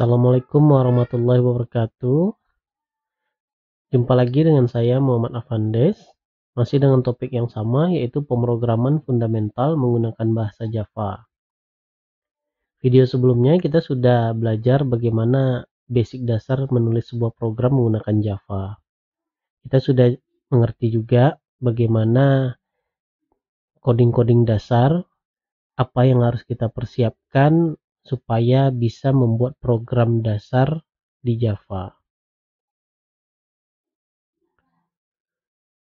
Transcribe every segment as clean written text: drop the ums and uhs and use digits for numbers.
Assalamualaikum warahmatullahi wabarakatuh. Jumpa lagi dengan saya Muhammad Afandes. Masih dengan topik yang sama, yaitu pemrograman fundamental menggunakan bahasa Java. Video sebelumnya kita sudah belajar bagaimana basic dasar menulis sebuah program menggunakan Java. Kita sudah mengerti juga bagaimana coding-coding dasar, apa yang harus kita persiapkan supaya bisa membuat program dasar di Java.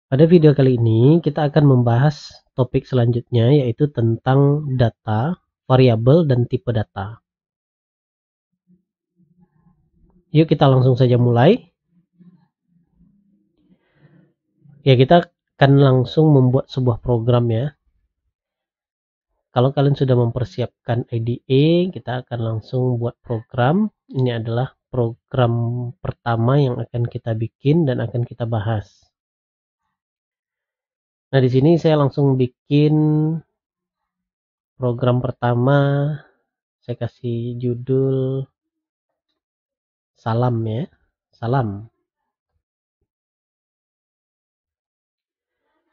Pada video kali ini kita akan membahas topik selanjutnya, yaitu tentang data, variabel, dan tipe data. Yuk kita langsung saja mulai. Ya, kita akan langsung membuat sebuah program ya. Kalau kalian sudah mempersiapkan IDE, kita akan langsung buat program. Ini adalah program pertama yang akan kita bikin dan akan kita bahas. Nah, di sini saya langsung bikin program pertama. Saya kasih judul salam ya, salam.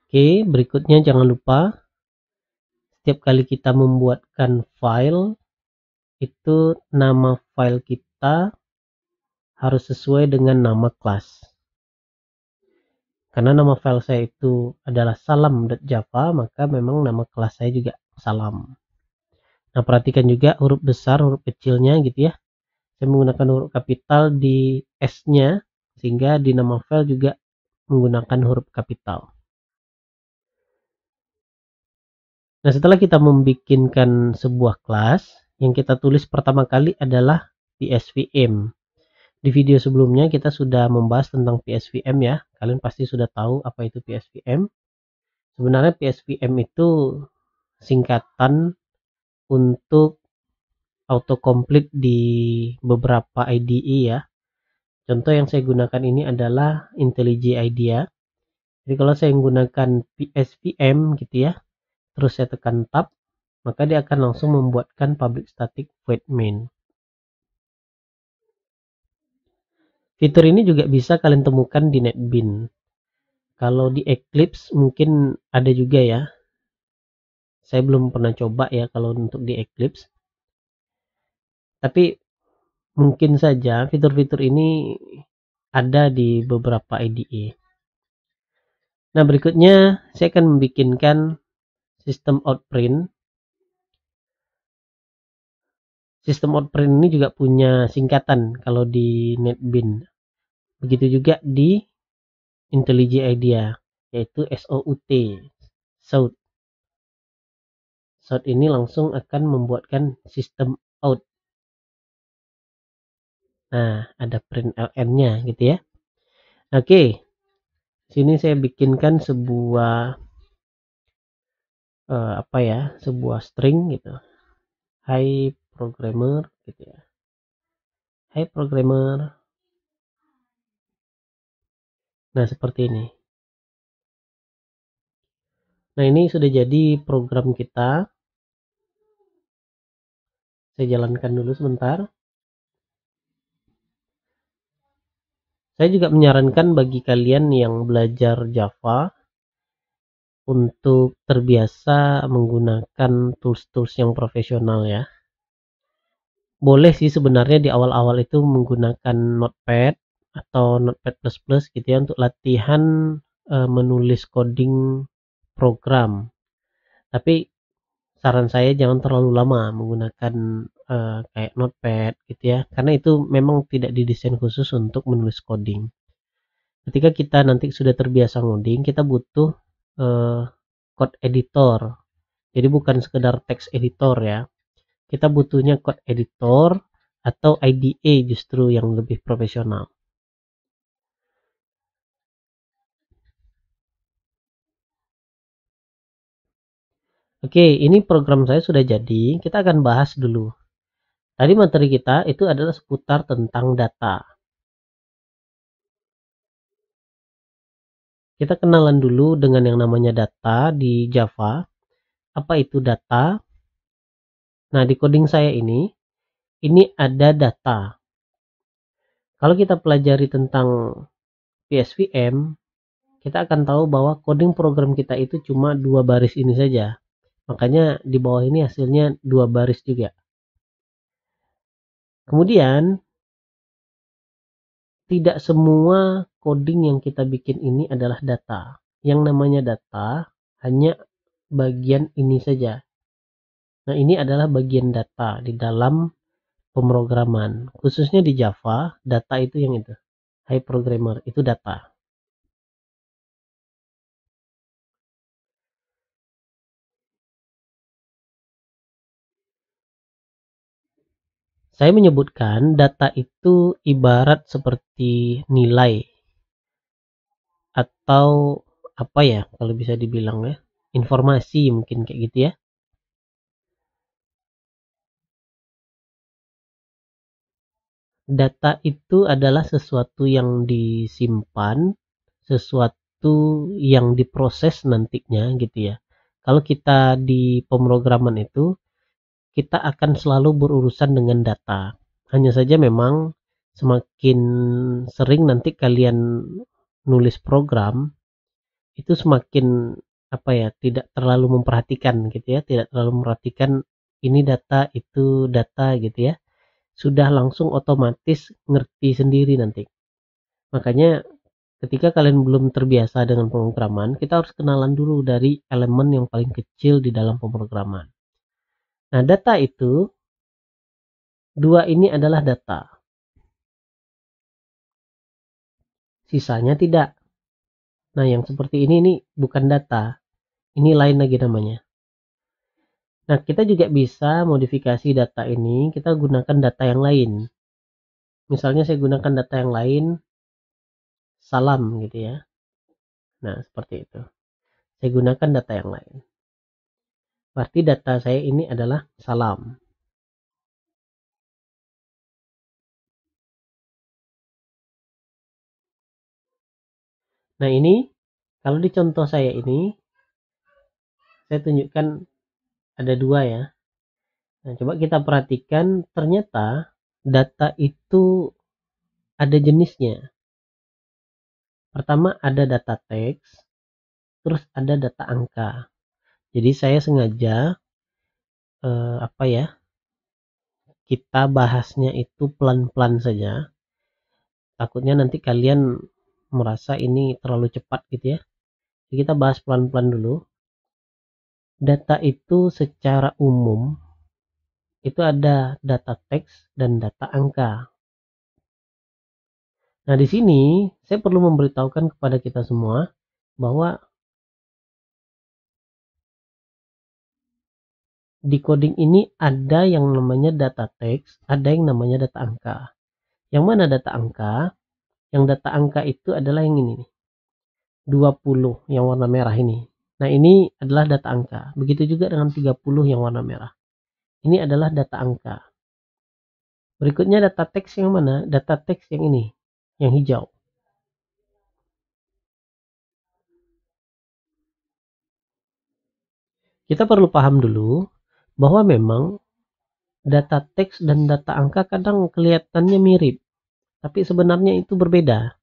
Oke, berikutnya jangan lupa setiap kali kita membuatkan file, itu nama file kita harus sesuai dengan nama kelas. Karena nama file saya itu adalah salam.java, maka memang nama kelas saya juga salam. Nah, perhatikan juga huruf besar, huruf kecilnya gitu ya. Saya menggunakan huruf kapital di S-nya, sehingga di nama file juga menggunakan huruf kapital. Nah, setelah kita membikinkan sebuah kelas, yang kita tulis pertama kali adalah PSVM. Di video sebelumnya kita sudah membahas tentang PSVM ya. Kalian pasti sudah tahu apa itu PSVM. Sebenarnya PSVM itu singkatan untuk autocomplete di beberapa IDE ya. Contoh yang saya gunakan ini adalah IntelliJ IDEA. Jadi kalau saya menggunakan PSVM gitu ya, terus saya tekan tab, maka dia akan langsung membuatkan public static void main. Fitur ini juga bisa kalian temukan di NetBeans. Kalau di Eclipse mungkin ada juga ya. Saya belum pernah coba ya kalau untuk di Eclipse. Tapi mungkin saja fitur-fitur ini ada di beberapa IDE. Nah, berikutnya saya akan membikinkan sistem outprint. Sistem outprint ini juga punya singkatan kalau di NetBeans. Begitu juga di IntelliJ IDEA, yaitu SOUT. SOUT. SOUT ini langsung akan membuatkan sistem out. Nah, ada print ln-nya gitu ya. Oke. Sini saya bikinkan sebuah sebuah string gitu. Hi programmer gitu ya. Hi programmer. Nah, seperti ini. Nah, ini sudah jadi program kita. Saya jalankan dulu sebentar. Saya juga menyarankan bagi kalian yang belajar Java untuk terbiasa menggunakan tools-tools yang profesional ya. Boleh sih sebenarnya di awal-awal itu menggunakan Notepad atau Notepad++ gitu ya untuk latihan menulis coding program. Tapi saran saya jangan terlalu lama menggunakan kayak Notepad gitu ya, karena itu memang tidak didesain khusus untuk menulis coding. Ketika kita nanti sudah terbiasa ngoding, kita butuh code editor. Jadi bukan sekedar text editor ya. Kita butuhnya code editor atau IDE justru yang lebih profesional. Oke, ini program saya sudah jadi. Kita akan bahas dulu. Tadi materi kita itu adalah seputar tentang data. Kita kenalan dulu dengan yang namanya data di Java. Apa itu data? Nah, di coding saya ini ada data. Kalau kita pelajari tentang PSVM, kita akan tahu bahwa coding program kita itu cuma 2 baris ini saja. Makanya di bawah ini hasilnya 2 baris juga. Kemudian tidak semua coding yang kita bikin ini adalah data. Yang namanya data hanya bagian ini saja. Nah, ini adalah bagian data di dalam pemrograman. Khususnya di Java, data itu yang itu. High programmer itu data. Saya menyebutkan data itu ibarat seperti nilai atau apa ya kalau bisa dibilang ya, informasi mungkin kayak gitu ya. Data itu adalah sesuatu yang disimpan, sesuatu yang diproses nantinya gitu ya. Kalau kita di pemrograman itu, kita akan selalu berurusan dengan data. Hanya saja memang semakin sering nanti kalian nulis program, itu semakin apa ya, tidak terlalu memperhatikan gitu ya, tidak terlalu memperhatikan ini data, itu data gitu ya. Sudah langsung otomatis ngerti sendiri nanti. Makanya ketika kalian belum terbiasa dengan pemrograman, kita harus kenalan dulu dari elemen yang paling kecil di dalam pemrograman. Nah, data itu, dua ini adalah data. Sisanya tidak. Nah, yang seperti ini bukan data. Ini lain lagi namanya. Nah, kita juga bisa modifikasi data ini, kita gunakan data yang lain. Misalnya saya gunakan data yang lain, salam gitu ya. Nah, seperti itu. Saya gunakan data yang lain. Berarti data saya ini adalah salam. Nah, ini kalau di contoh saya ini, saya tunjukkan ada 2 ya. Nah, coba kita perhatikan, ternyata data itu ada jenisnya. Pertama ada data teks, terus ada data angka. Jadi saya sengaja apa ya, kita bahasnya itu pelan-pelan saja. Takutnya nanti kalian merasa ini terlalu cepat gitu ya. Jadi kita bahas pelan-pelan dulu. Data itu secara umum itu ada data teks dan data angka. Nah, di sini saya perlu memberitahukan kepada kita semua bahwa di coding ini ada yang namanya data teks, ada yang namanya data angka. Yang mana data angka? Yang data angka itu adalah yang ini nih. 20 yang warna merah ini. Nah, ini adalah data angka. Begitu juga dengan 30 yang warna merah. Ini adalah data angka. Berikutnya data teks yang mana? Data teks yang ini, yang hijau. Kita perlu paham dulu bahwa memang data teks dan data angka kadang kelihatannya mirip, tapi sebenarnya itu berbeda.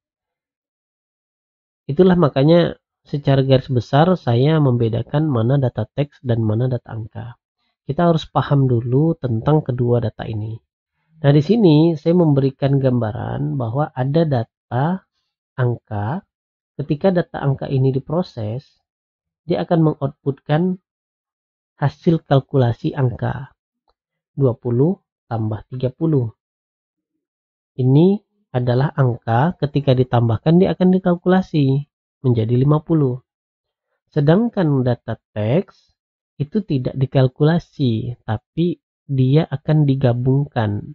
Itulah makanya secara garis besar saya membedakan mana data teks dan mana data angka. Kita harus paham dulu tentang kedua data ini. Nah, di sini saya memberikan gambaran bahwa ada data angka. Ketika data angka ini diproses, dia akan mengoutputkan hasil kalkulasi angka 20 tambah 30. Ini adalah angka, ketika ditambahkan dia akan dikalkulasi menjadi 50. Sedangkan data teks itu tidak dikalkulasi, tapi dia akan digabungkan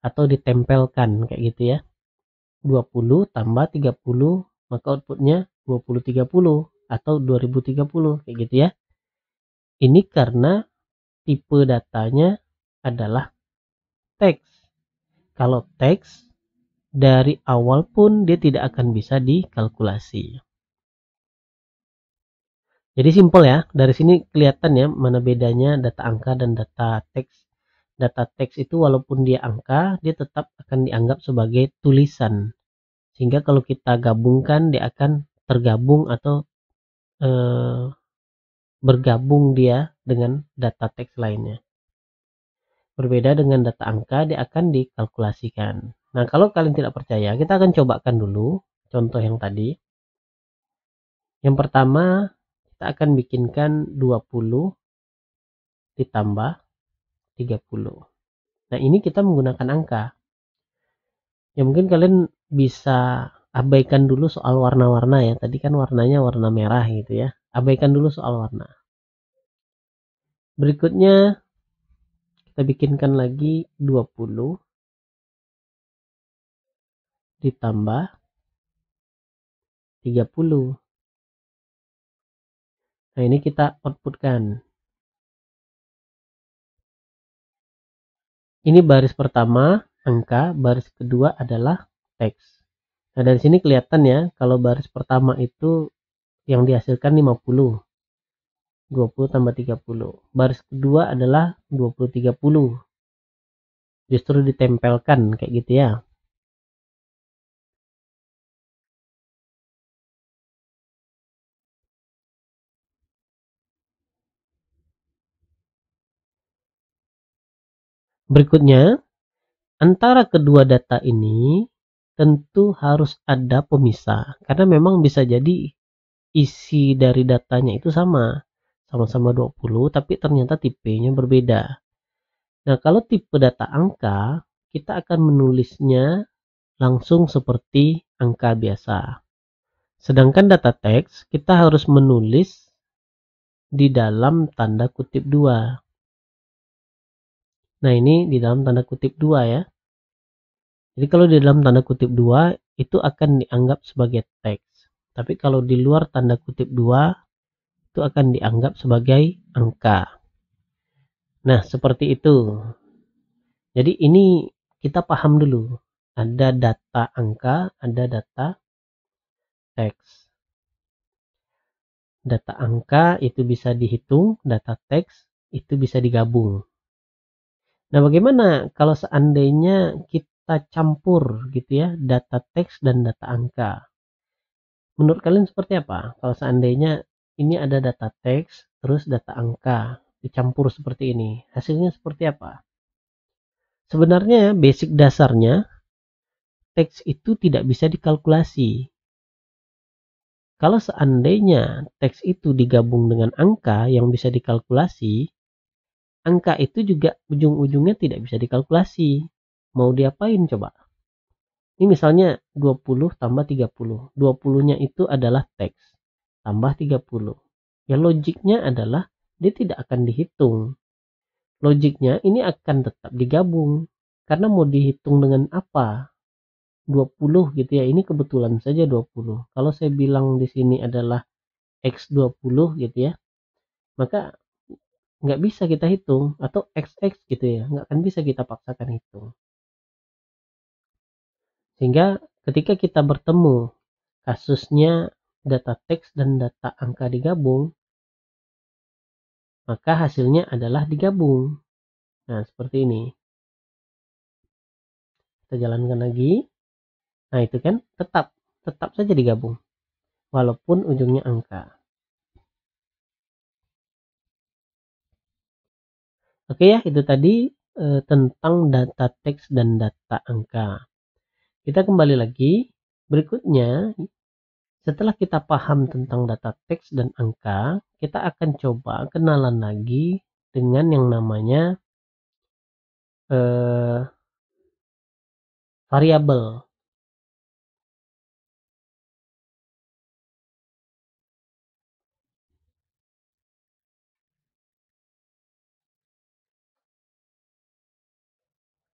atau ditempelkan kayak gitu ya. 20 tambah 30, maka outputnya 2030 atau 2030 kayak gitu ya. Ini karena tipe datanya adalah teks. Kalau teks dari awal pun dia tidak akan bisa dikalkulasi. Jadi simpel ya, dari sini kelihatan ya mana bedanya data angka dan data teks. data teks itu walaupun dia angka, dia tetap akan dianggap sebagai tulisan. Sehingga kalau kita gabungkan, dia akan tergabung atau bergabung dia dengan data teks lainnya. Berbeda dengan data angka, dia akan dikalkulasikan. Nah, kalau kalian tidak percaya, kita akan cobakan dulu contoh yang tadi. Yang pertama, kita akan bikinkan 20 ditambah 30. Nah, ini kita menggunakan angka. Ya mungkin kalian bisa abaikan dulu soal warna-warna ya. Tadi kan warnanya warna merah gitu ya. Abaikan dulu soal warna. Berikutnya kita bikinkan lagi 20 ditambah 30. Nah, ini kita outputkan. Ini baris pertama angka, baris kedua adalah teks. Nah, dari sini kelihatan ya, kalau baris pertama itu yang dihasilkan 50. 20 tambah 30. Baris kedua adalah 20 30. Justru ditempelkan kayak gitu ya. Berikutnya, antara kedua data ini tentu harus ada pemisah. Karena memang bisa jadi isi dari datanya itu sama. Sama-sama 20, tapi ternyata tipenya berbeda. Nah, kalau tipe data angka, kita akan menulisnya langsung seperti angka biasa. Sedangkan data teks, kita harus menulis di dalam tanda kutip 2. Nah, ini di dalam tanda kutip 2 ya. Jadi kalau di dalam tanda kutip 2, itu akan dianggap sebagai teks. Tapi kalau di luar tanda kutip 2, itu akan dianggap sebagai angka. Nah, seperti itu. Jadi ini kita paham dulu. Ada data angka, ada data teks. Data angka itu bisa dihitung, data teks itu bisa digabung. Nah, bagaimana kalau seandainya kita campur gitu ya, data teks dan data angka? Menurut kalian seperti apa? Kalau seandainya ini ada data teks, terus data angka, dicampur seperti ini, hasilnya seperti apa? Sebenarnya basic dasarnya, teks itu tidak bisa dikalkulasi. Kalau seandainya teks itu digabung dengan angka yang bisa dikalkulasi, angka itu juga ujung-ujungnya tidak bisa dikalkulasi. Mau diapain coba? Ini misalnya 20 tambah 30. 20-nya itu adalah teks. Tambah 30. Ya logiknya adalah dia tidak akan dihitung. Logiknya ini akan tetap digabung. Karena mau dihitung dengan apa? 20 gitu ya. Ini kebetulan saja 20. Kalau saya bilang di sini adalah X20 gitu ya. Maka nggak bisa kita hitung. Atau XX gitu ya. Nggak akan bisa kita paksakan hitung. Sehingga ketika kita bertemu kasusnya data teks dan data angka digabung, maka hasilnya adalah digabung. Nah, seperti ini. Kita jalankan lagi. Nah, itu kan tetap saja digabung walaupun ujungnya angka. Oke ya, itu tadi tentang data teks dan data angka. Kita kembali lagi. Berikutnya, setelah kita paham tentang data teks dan angka, kita akan coba kenalan lagi dengan yang namanya variabel.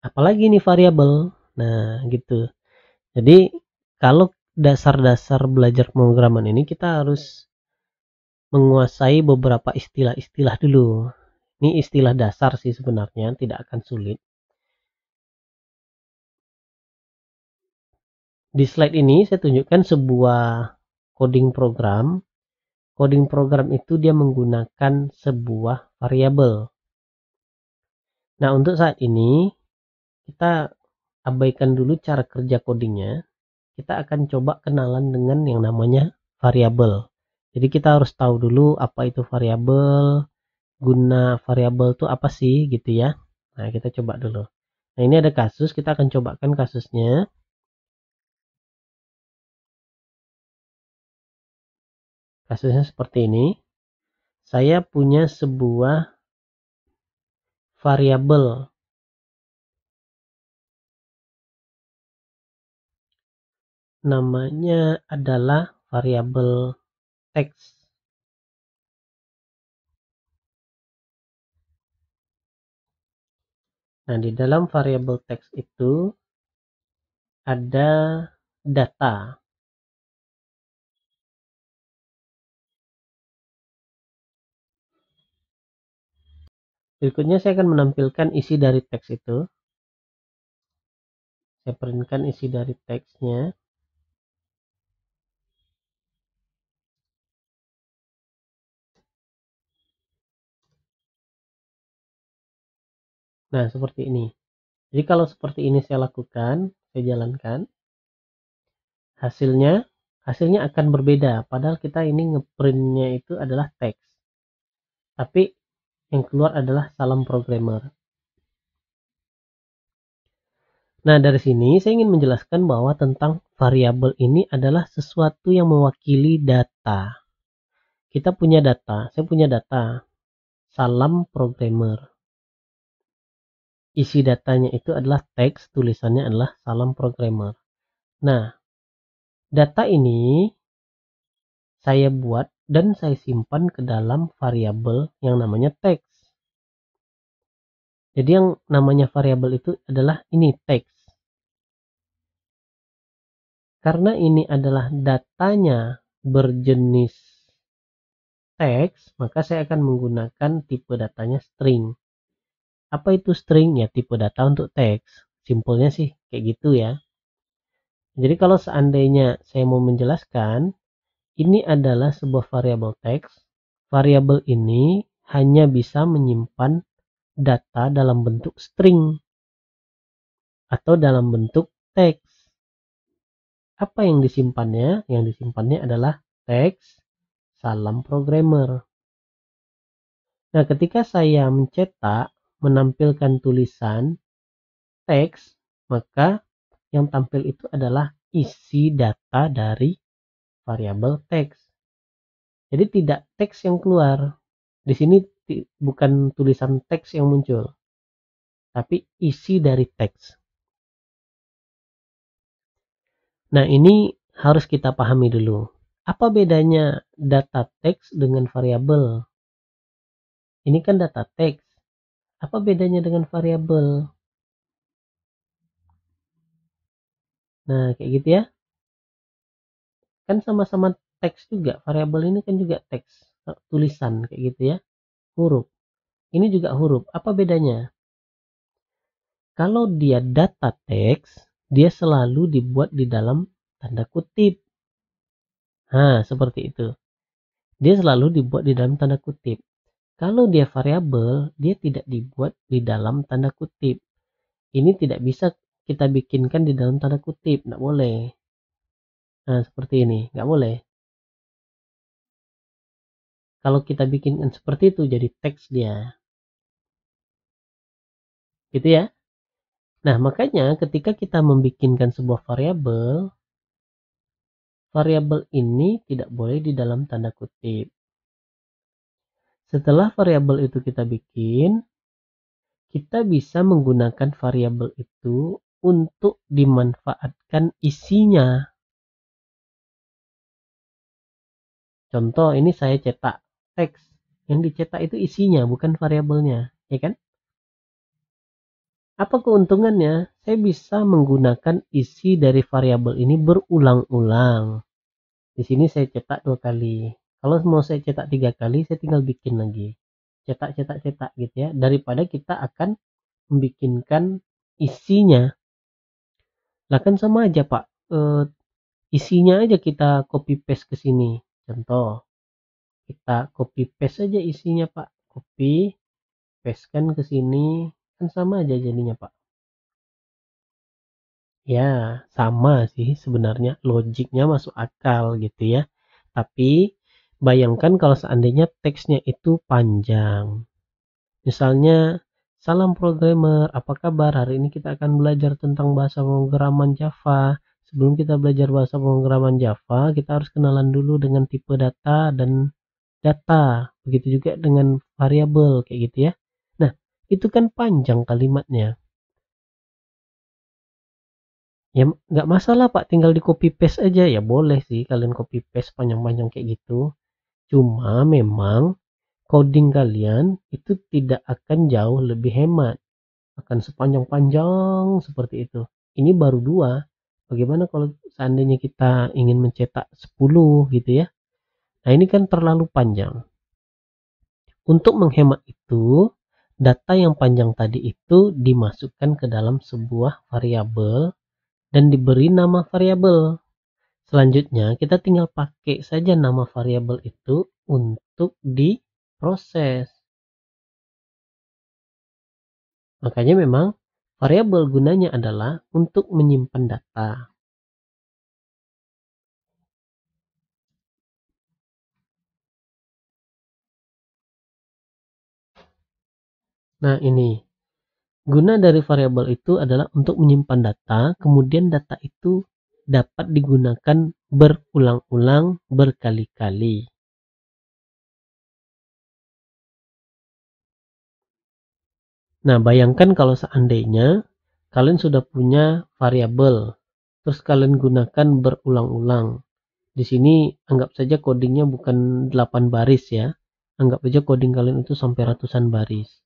Apalagi nih variabel. Nah, gitu. Jadi kalau dasar-dasar belajar pemrograman ini kita harus menguasai beberapa istilah-istilah dulu. Ini istilah dasar sih sebenarnya, tidak akan sulit. Di slide ini saya tunjukkan sebuah coding program. Coding program itu dia menggunakan sebuah variabel. Nah, untuk saat ini kita abaikan dulu cara kerja codingnya. Kita akan coba kenalan dengan yang namanya variabel. Jadi kita harus tahu dulu apa itu variabel, guna variabel itu apa sih gitu ya. Nah, kita coba dulu. Nah, ini ada kasus, kita akan cobakan kasusnya. Kasusnya seperti ini. Saya punya sebuah variabel. Namanya adalah variabel teks. Nah, di dalam variabel teks itu ada data. Berikutnya saya akan menampilkan isi dari teks itu. Saya printkan isi dari teksnya. Nah, seperti ini. Jadi kalau seperti ini saya lakukan, saya jalankan, hasilnya akan berbeda. Padahal kita ini ngeprintnya itu adalah teks. Tapi yang keluar adalah salam programmer. Nah, dari sini saya ingin menjelaskan bahwa tentang variabel ini adalah sesuatu yang mewakili data. Kita punya data, saya punya data, salam programmer. Isi datanya itu adalah teks, tulisannya adalah salam programmer. Nah, data ini saya buat dan saya simpan ke dalam variabel yang namanya teks. Jadi yang namanya variabel itu adalah ini teks. Karena ini adalah datanya berjenis teks, maka saya akan menggunakan tipe datanya string. Apa itu string? Ya tipe data untuk teks. Simpelnya sih kayak gitu ya. Jadi kalau seandainya saya mau menjelaskan, ini adalah sebuah variabel teks. Variabel ini hanya bisa menyimpan data dalam bentuk string atau dalam bentuk teks. Apa yang disimpannya? Yang disimpannya adalah teks, salam programmer. Nah, ketika saya mencetak, menampilkan tulisan teks, maka yang tampil itu adalah isi data dari variabel teks. Jadi tidak teks yang keluar. Di sini bukan tulisan teks yang muncul, tapi isi dari teks. Nah, ini harus kita pahami dulu. Apa bedanya data teks dengan variabel? Ini kan data teks. Apa bedanya dengan variabel? Nah, kayak gitu ya. Kan sama-sama teks juga. Variabel ini kan juga teks, tulisan kayak gitu ya. Huruf. Ini juga huruf. Apa bedanya? Kalau dia data teks, dia selalu dibuat di dalam tanda kutip. Nah, seperti itu. Dia selalu dibuat di dalam tanda kutip. Kalau dia variabel, dia tidak dibuat di dalam tanda kutip. Ini tidak bisa kita bikinkan di dalam tanda kutip, nggak boleh. Nah, seperti ini, nggak boleh. Kalau kita bikinkan seperti itu, jadi teks dia. Gitu ya. Nah, makanya ketika kita membikinkan sebuah variabel, variabel ini tidak boleh di dalam tanda kutip. Setelah variabel itu kita bikin, kita bisa menggunakan variabel itu untuk dimanfaatkan isinya. Contoh, ini saya cetak teks. Yang dicetak itu isinya, bukan variabelnya, ya kan? Apa keuntungannya? Saya bisa menggunakan isi dari variabel ini berulang-ulang. Di sini saya cetak 2 kali. Kalau mau saya cetak 3 kali, saya tinggal bikin lagi. Cetak, cetak, cetak gitu ya. Daripada kita akan membikinkan isinya. Lah kan sama aja, Pak. Isinya aja kita copy paste ke sini. Contoh, kita copy paste aja isinya, Pak. Copy, paste kan ke sini. Kan sama aja jadinya, Pak. Ya, sama sih sebenarnya, logiknya masuk akal gitu ya. Tapi bayangkan kalau seandainya teksnya itu panjang. Misalnya, salam programmer, apa kabar? Hari ini kita akan belajar tentang bahasa pemrograman Java. Sebelum kita belajar bahasa pemrograman Java, kita harus kenalan dulu dengan tipe data dan data. Begitu juga dengan variabel kayak gitu ya. Nah, itu kan panjang kalimatnya. Ya nggak masalah Pak, tinggal di copy paste aja. Ya boleh sih kalian copy paste panjang-panjang kayak gitu. Cuma memang coding kalian itu tidak akan jauh lebih hemat. Akan sepanjang-panjang seperti itu. Ini baru 2. Bagaimana kalau seandainya kita ingin mencetak 10 gitu ya. Nah ini kan terlalu panjang. Untuk menghemat itu, data yang panjang tadi itu dimasukkan ke dalam sebuah variabel dan diberi nama variabel. Selanjutnya kita tinggal pakai saja nama variabel itu untuk diproses. Makanya memang variabel gunanya adalah untuk menyimpan data. Nah ini, guna dari variabel itu adalah untuk menyimpan data, kemudian data itu dapat digunakan berulang-ulang berkali-kali. Nah, bayangkan kalau seandainya kalian sudah punya variabel, terus kalian gunakan berulang-ulang. Di sini anggap saja codingnya bukan 8 baris ya. Anggap saja coding kalian itu sampai ratusan baris.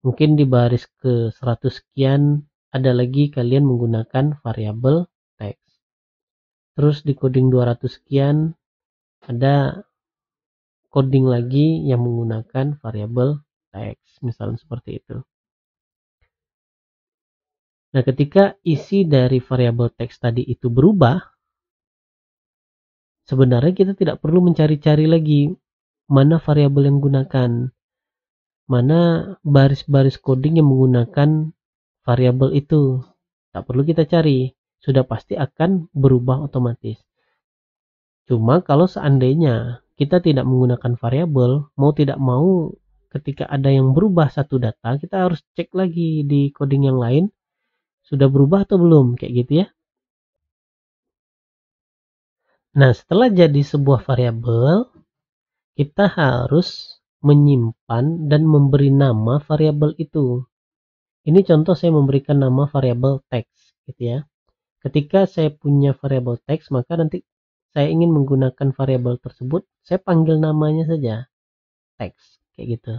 Mungkin di baris ke 100 sekian ada lagi kalian menggunakan variabel text. Terus di coding 200 sekian ada coding lagi yang menggunakan variabel text, misalnya seperti itu. Nah, ketika isi dari variabel teks tadi itu berubah, sebenarnya kita tidak perlu mencari-cari lagi mana variabel yang gunakan, mana baris-baris coding yang menggunakan variabel itu. Tak perlu kita cari, sudah pasti akan berubah otomatis. Cuma kalau seandainya kita tidak menggunakan variabel, mau tidak mau ketika ada yang berubah satu data, kita harus cek lagi di coding yang lain, sudah berubah atau belum, kayak gitu ya. Nah, setelah jadi sebuah variabel, kita harus menyimpan dan memberi nama variabel itu. Ini contoh saya memberikan nama variabel teks, gitu ya. Ketika saya punya variabel teks, maka nanti saya ingin menggunakan variabel tersebut, saya panggil namanya saja, teks, kayak gitu.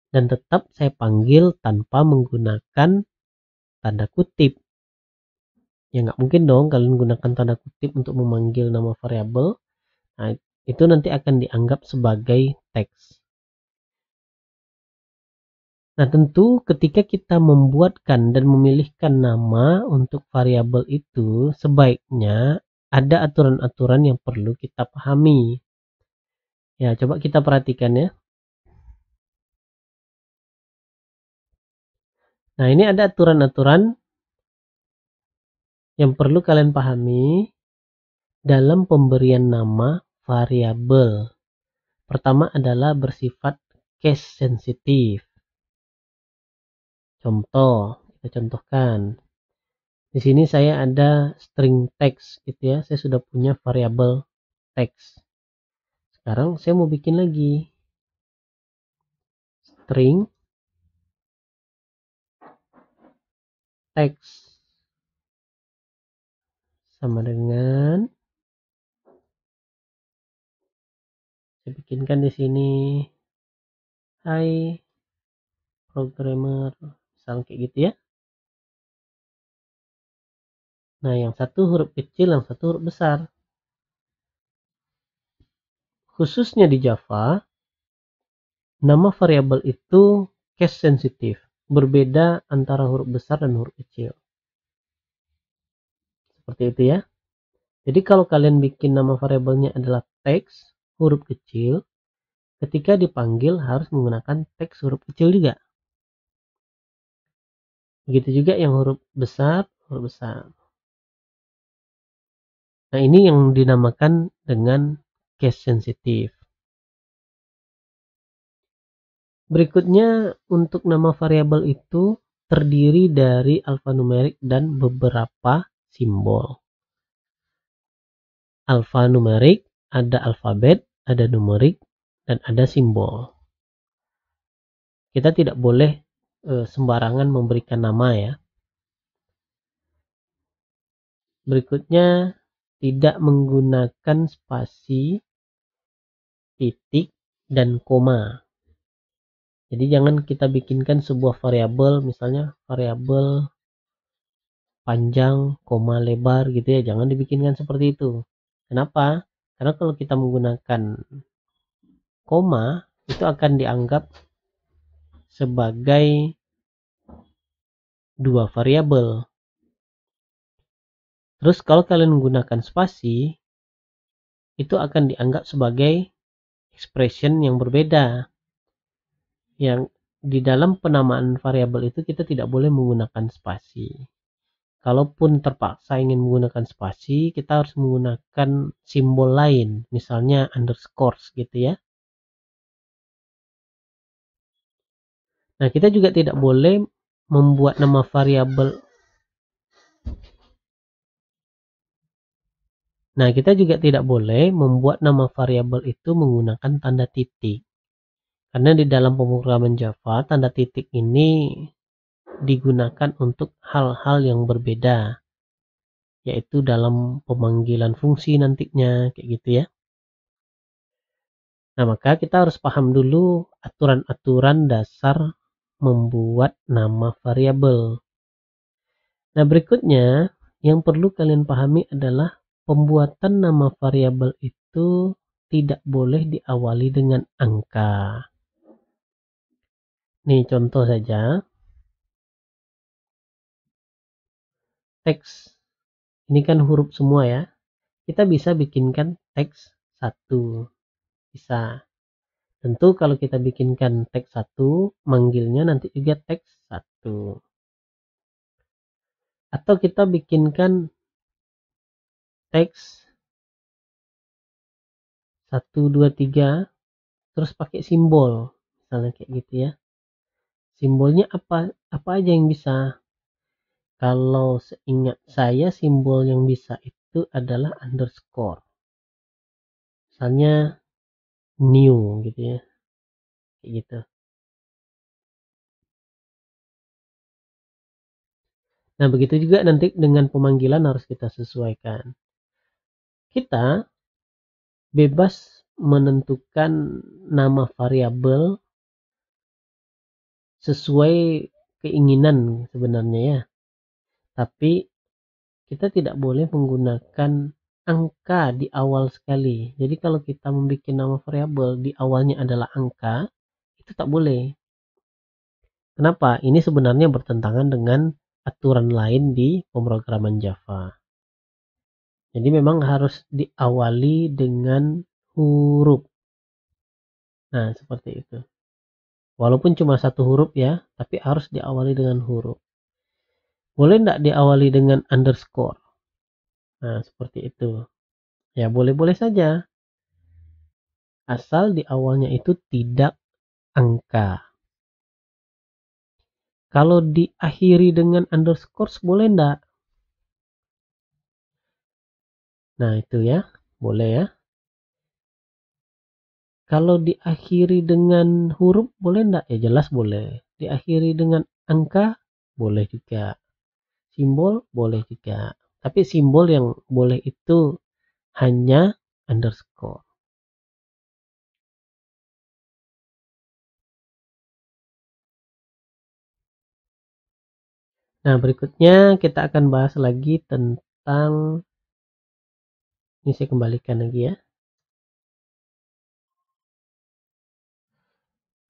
Dan tetap saya panggil tanpa menggunakan tanda kutip. Ya nggak mungkin dong kalian gunakan tanda kutip untuk memanggil nama variabel. Nah, itu nanti akan dianggap sebagai teks. Nah, tentu ketika kita membuatkan dan memilihkan nama untuk variabel itu, sebaiknya ada aturan-aturan yang perlu kita pahami. Ya, coba kita perhatikan ya. Nah, ini ada aturan-aturan yang perlu kalian pahami dalam pemberian nama variabel. Pertama adalah bersifat case sensitif. Contoh, kita contohkan. Di sini saya ada string text gitu ya. Saya sudah punya variabel text. Sekarang saya mau bikin lagi string text sama dengan saya bikinkan di sini hai programmer, misal kayak gitu ya. Nah, yang satu huruf kecil, yang satu huruf besar. Khususnya di Java, nama variabel itu case sensitif, berbeda antara huruf besar dan huruf kecil. Seperti itu ya. Jadi kalau kalian bikin nama variabelnya adalah teks huruf kecil, ketika dipanggil harus menggunakan teks huruf kecil juga. Begitu juga yang huruf besar, huruf besar. Nah, ini yang dinamakan dengan case sensitive. Berikutnya, untuk nama variabel itu terdiri dari alfanumerik dan beberapa simbol. Alfanumerik, ada alfabet, ada numerik, dan ada simbol. Kita tidak boleh sembarangan memberikan nama ya. Berikutnya, tidak menggunakan spasi, titik, dan koma. Jadi jangan kita bikinkan sebuah variabel, misalnya variabel panjang, koma lebar gitu ya, jangan dibikinkan seperti itu. Kenapa? Karena kalau kita menggunakan koma, itu akan dianggap sebagai dua variabel. Terus kalau kalian menggunakan spasi, itu akan dianggap sebagai expression yang berbeda. Yang di dalam penamaan variabel itu kita tidak boleh menggunakan spasi. Kalaupun terpaksa ingin menggunakan spasi, kita harus menggunakan simbol lain, misalnya underscore gitu ya. Nah, kita juga tidak boleh membuat nama variabel. Nah, kita juga tidak boleh membuat nama variabel itu menggunakan tanda titik. Karena di dalam pemrograman Java, tanda titik ini digunakan untuk hal-hal yang berbeda, yaitu dalam pemanggilan fungsi nantinya, kayak gitu ya. Nah, maka kita harus paham dulu aturan-aturan dasar membuat nama variabel. Nah, berikutnya yang perlu kalian pahami adalah pembuatan nama variabel itu tidak boleh diawali dengan angka. Nih contoh saja. Teks. Ini kan huruf semua ya. Kita bisa bikinkan teks 1. Bisa. Tentu kalau kita bikinkan teks 1, manggilnya nanti juga teks 1. Atau kita bikinkan teks 1, 2, 3, terus pakai simbol. Misalnya kayak gitu ya. Simbolnya apa aja yang bisa? Kalau seingat saya simbol yang bisa itu adalah underscore. Misalnya new gitu ya. Kayak gitu. Nah, begitu juga nanti dengan pemanggilan harus kita sesuaikan. Kita bebas menentukan nama variabel sesuai keinginan sebenarnya ya. Tapi kita tidak boleh menggunakan angka di awal sekali. Jadi kalau kita membuat nama variabel di awalnya adalah angka, itu tak boleh. Kenapa? Ini sebenarnya bertentangan dengan aturan lain di pemrograman Java. Jadi memang harus diawali dengan huruf. Nah, seperti itu. Walaupun cuma satu huruf ya, tapi harus diawali dengan huruf. Boleh tidak diawali dengan underscore? Nah, seperti itu. Ya, boleh-boleh saja. Asal di awalnya itu tidak angka. Kalau diakhiri dengan underscore boleh enggak? Nah, itu ya. Boleh ya. Kalau diakhiri dengan huruf boleh enggak? Ya jelas boleh. Diakhiri dengan angka boleh juga. Simbol boleh juga. Tapi simbol yang boleh itu hanya underscore. Nah, berikutnya kita akan bahas lagi tentang, ini saya kembalikan lagi ya.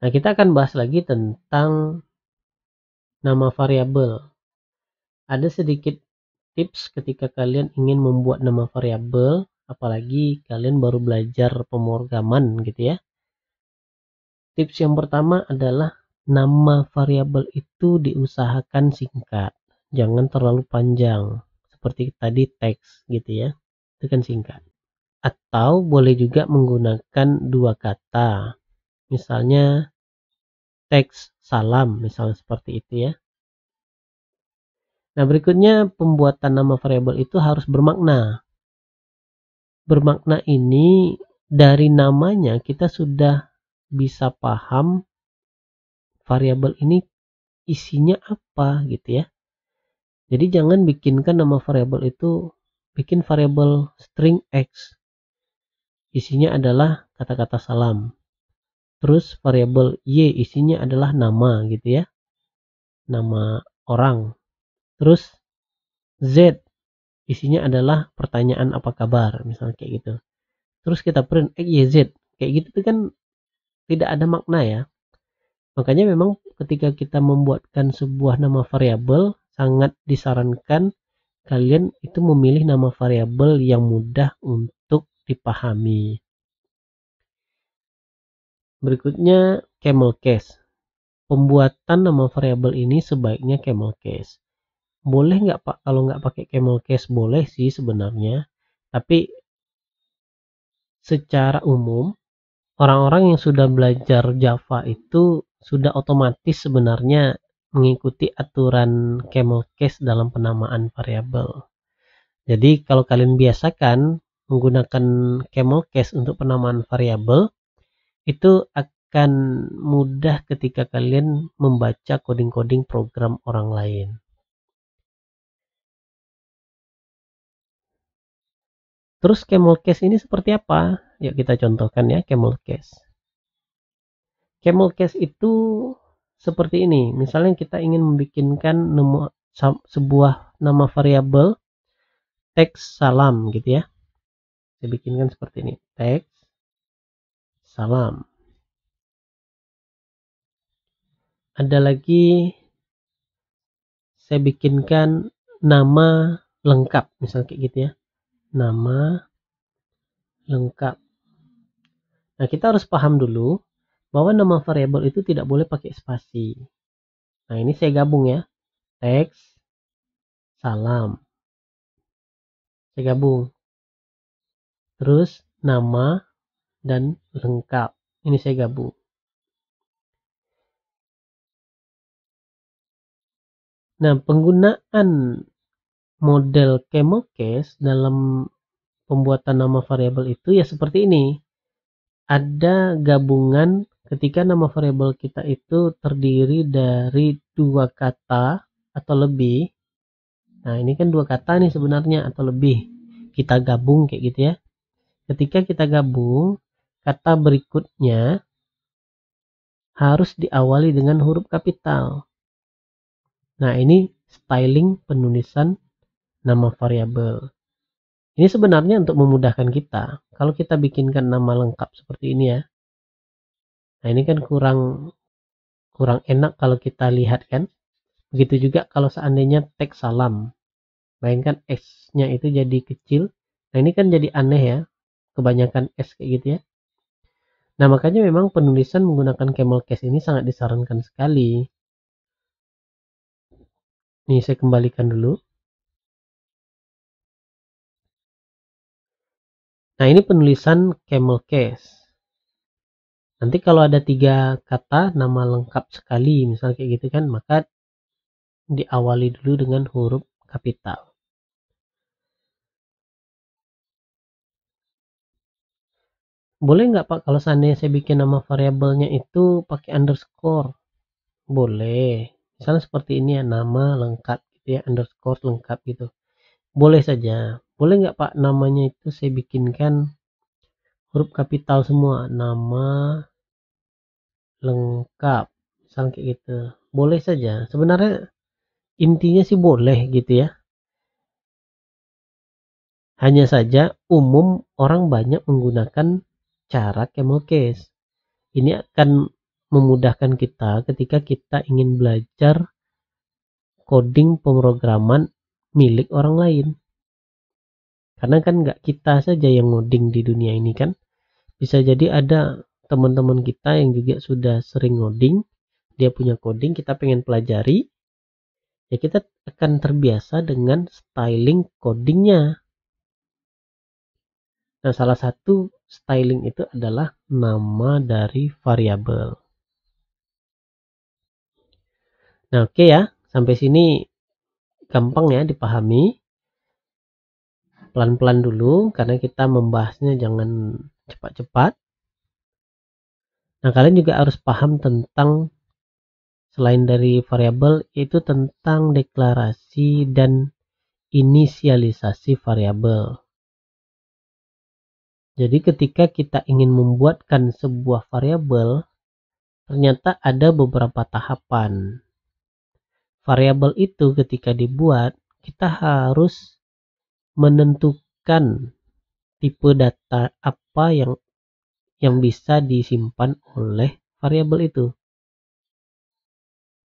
Nah, kita akan bahas lagi tentang nama variabel. Ada sedikit tips ketika kalian ingin membuat nama variabel, apalagi kalian baru belajar pemrograman gitu ya. Tips yang pertama adalah nama variabel itu diusahakan singkat, jangan terlalu panjang. Seperti tadi teks gitu ya, itu kan singkat. Atau boleh juga menggunakan dua kata, misalnya teks salam, misalnya seperti itu ya. Nah, berikutnya pembuatan nama variabel itu harus bermakna. Bermakna ini dari namanya kita sudah bisa paham variabel ini isinya apa gitu ya. Jadi jangan bikinkan nama variabel itu, bikin variabel string x, isinya adalah kata-kata salam. Terus variabel y isinya adalah nama gitu ya, nama orang. Terus z isinya adalah pertanyaan apa kabar, misalnya kayak gitu. Terus kita print x y z, kayak gitu itu kan tidak ada makna ya. Makanya memang ketika kita membuatkan sebuah nama variabel, sangat disarankan kalian itu memilih nama variabel yang mudah untuk dipahami. Berikutnya camel case. Pembuatan nama variabel ini sebaiknya camel case. Boleh nggak Pak kalau nggak pakai camel case? Boleh sih sebenarnya. Tapi secara umum orang-orang yang sudah belajar Java itu sudah otomatis sebenarnya mengikuti aturan camel case dalam penamaan variabel. Jadi kalau kalian biasakan menggunakan camel case untuk penamaan variabel, itu akan mudah ketika kalian membaca coding-coding program orang lain. Terus camel case ini seperti apa? Yuk kita contohkan ya camel case. Camel case itu seperti ini. Misalnya kita ingin membikinkan sebuah nama variabel teks salam gitu ya. Saya bikinkan seperti ini. Teks salam. Ada lagi saya bikinkan nama lengkap misalnya kayak gitu ya. Nama lengkap. Nah, kita harus paham dulu bahwa nama variabel itu tidak boleh pakai spasi. Nah, ini saya gabung ya. Teks salam. Saya gabung. Terus nama dan lengkap. Ini saya gabung. Nah, penggunaan model camel case dalam pembuatan nama variabel itu ya seperti ini. Ada gabungan ketika nama variabel kita itu terdiri dari dua kata atau lebih. Nah, ini kan dua kata nih sebenarnya atau lebih. Kita gabung kayak gitu ya. Ketika kita gabung, kata berikutnya harus diawali dengan huruf kapital. Nah, ini styling penulisan nama variabel. Ini sebenarnya untuk memudahkan kita. Kalau kita bikinkan nama lengkap seperti ini ya. Nah, ini kan kurang enak kalau kita lihat kan. Begitu juga kalau seandainya teks salam. Bayangkan S-nya itu jadi kecil. Nah, ini kan jadi aneh ya. Kebanyakan S kayak gitu ya. Nah, makanya memang penulisan menggunakan camel case ini sangat disarankan sekali. Nih, saya kembalikan dulu. Nah, ini penulisan camel case. Nanti kalau ada tiga kata nama lengkap sekali, misalnya kayak gitu kan, maka diawali dulu dengan huruf kapital. Boleh nggak Pak kalau seandainya saya bikin nama variabelnya itu pakai underscore? Boleh. Misalnya seperti ini ya, nama lengkap gitu ya, underscore lengkap gitu. Boleh saja. Boleh nggak Pak namanya itu saya bikinkan huruf kapital semua, nama lengkap, misalnya kayak gitu. Boleh saja. Sebenarnya intinya sih boleh gitu ya. Hanya saja umum orang banyak menggunakan cara camel case. Ini akan memudahkan kita ketika kita ingin belajar coding pemrograman milik orang lain. Karena kan nggak kita saja yang ngoding di dunia ini kan. Bisa jadi ada teman-teman kita yang juga sudah sering ngoding. dia punya coding, kita pengen pelajari, ya kita akan terbiasa dengan styling codingnya. Nah, salah satu styling itu adalah nama dari variabel. Nah, oke ya, sampai sini gampang ya dipahami. Pelan-pelan dulu karena kita membahasnya jangan cepat-cepat. Nah, kalian juga harus paham tentang selain dari variabel itu tentang deklarasi dan inisialisasi variabel. Jadi ketika kita ingin membuatkan sebuah variabel, ternyata ada beberapa tahapan. Variabel itu ketika dibuat, kita harus menentukan tipe data apa yang bisa disimpan oleh variabel itu.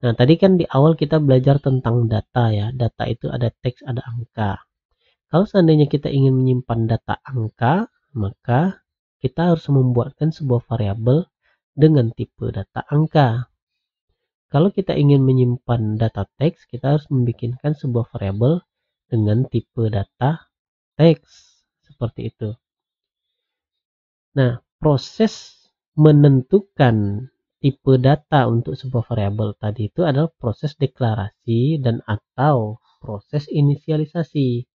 Nah, tadi kan di awal kita belajar tentang data ya. Data itu ada teks, ada angka. Kalau seandainya kita ingin menyimpan data angka, maka kita harus membuatkan sebuah variabel dengan tipe data angka. Kalau kita ingin menyimpan data teks, kita harus membuatkan sebuah variabel dengan tipe data teks. Seperti itu. Nah, proses menentukan tipe data untuk sebuah variabel tadi itu adalah proses deklarasi dan atau proses inisialisasi.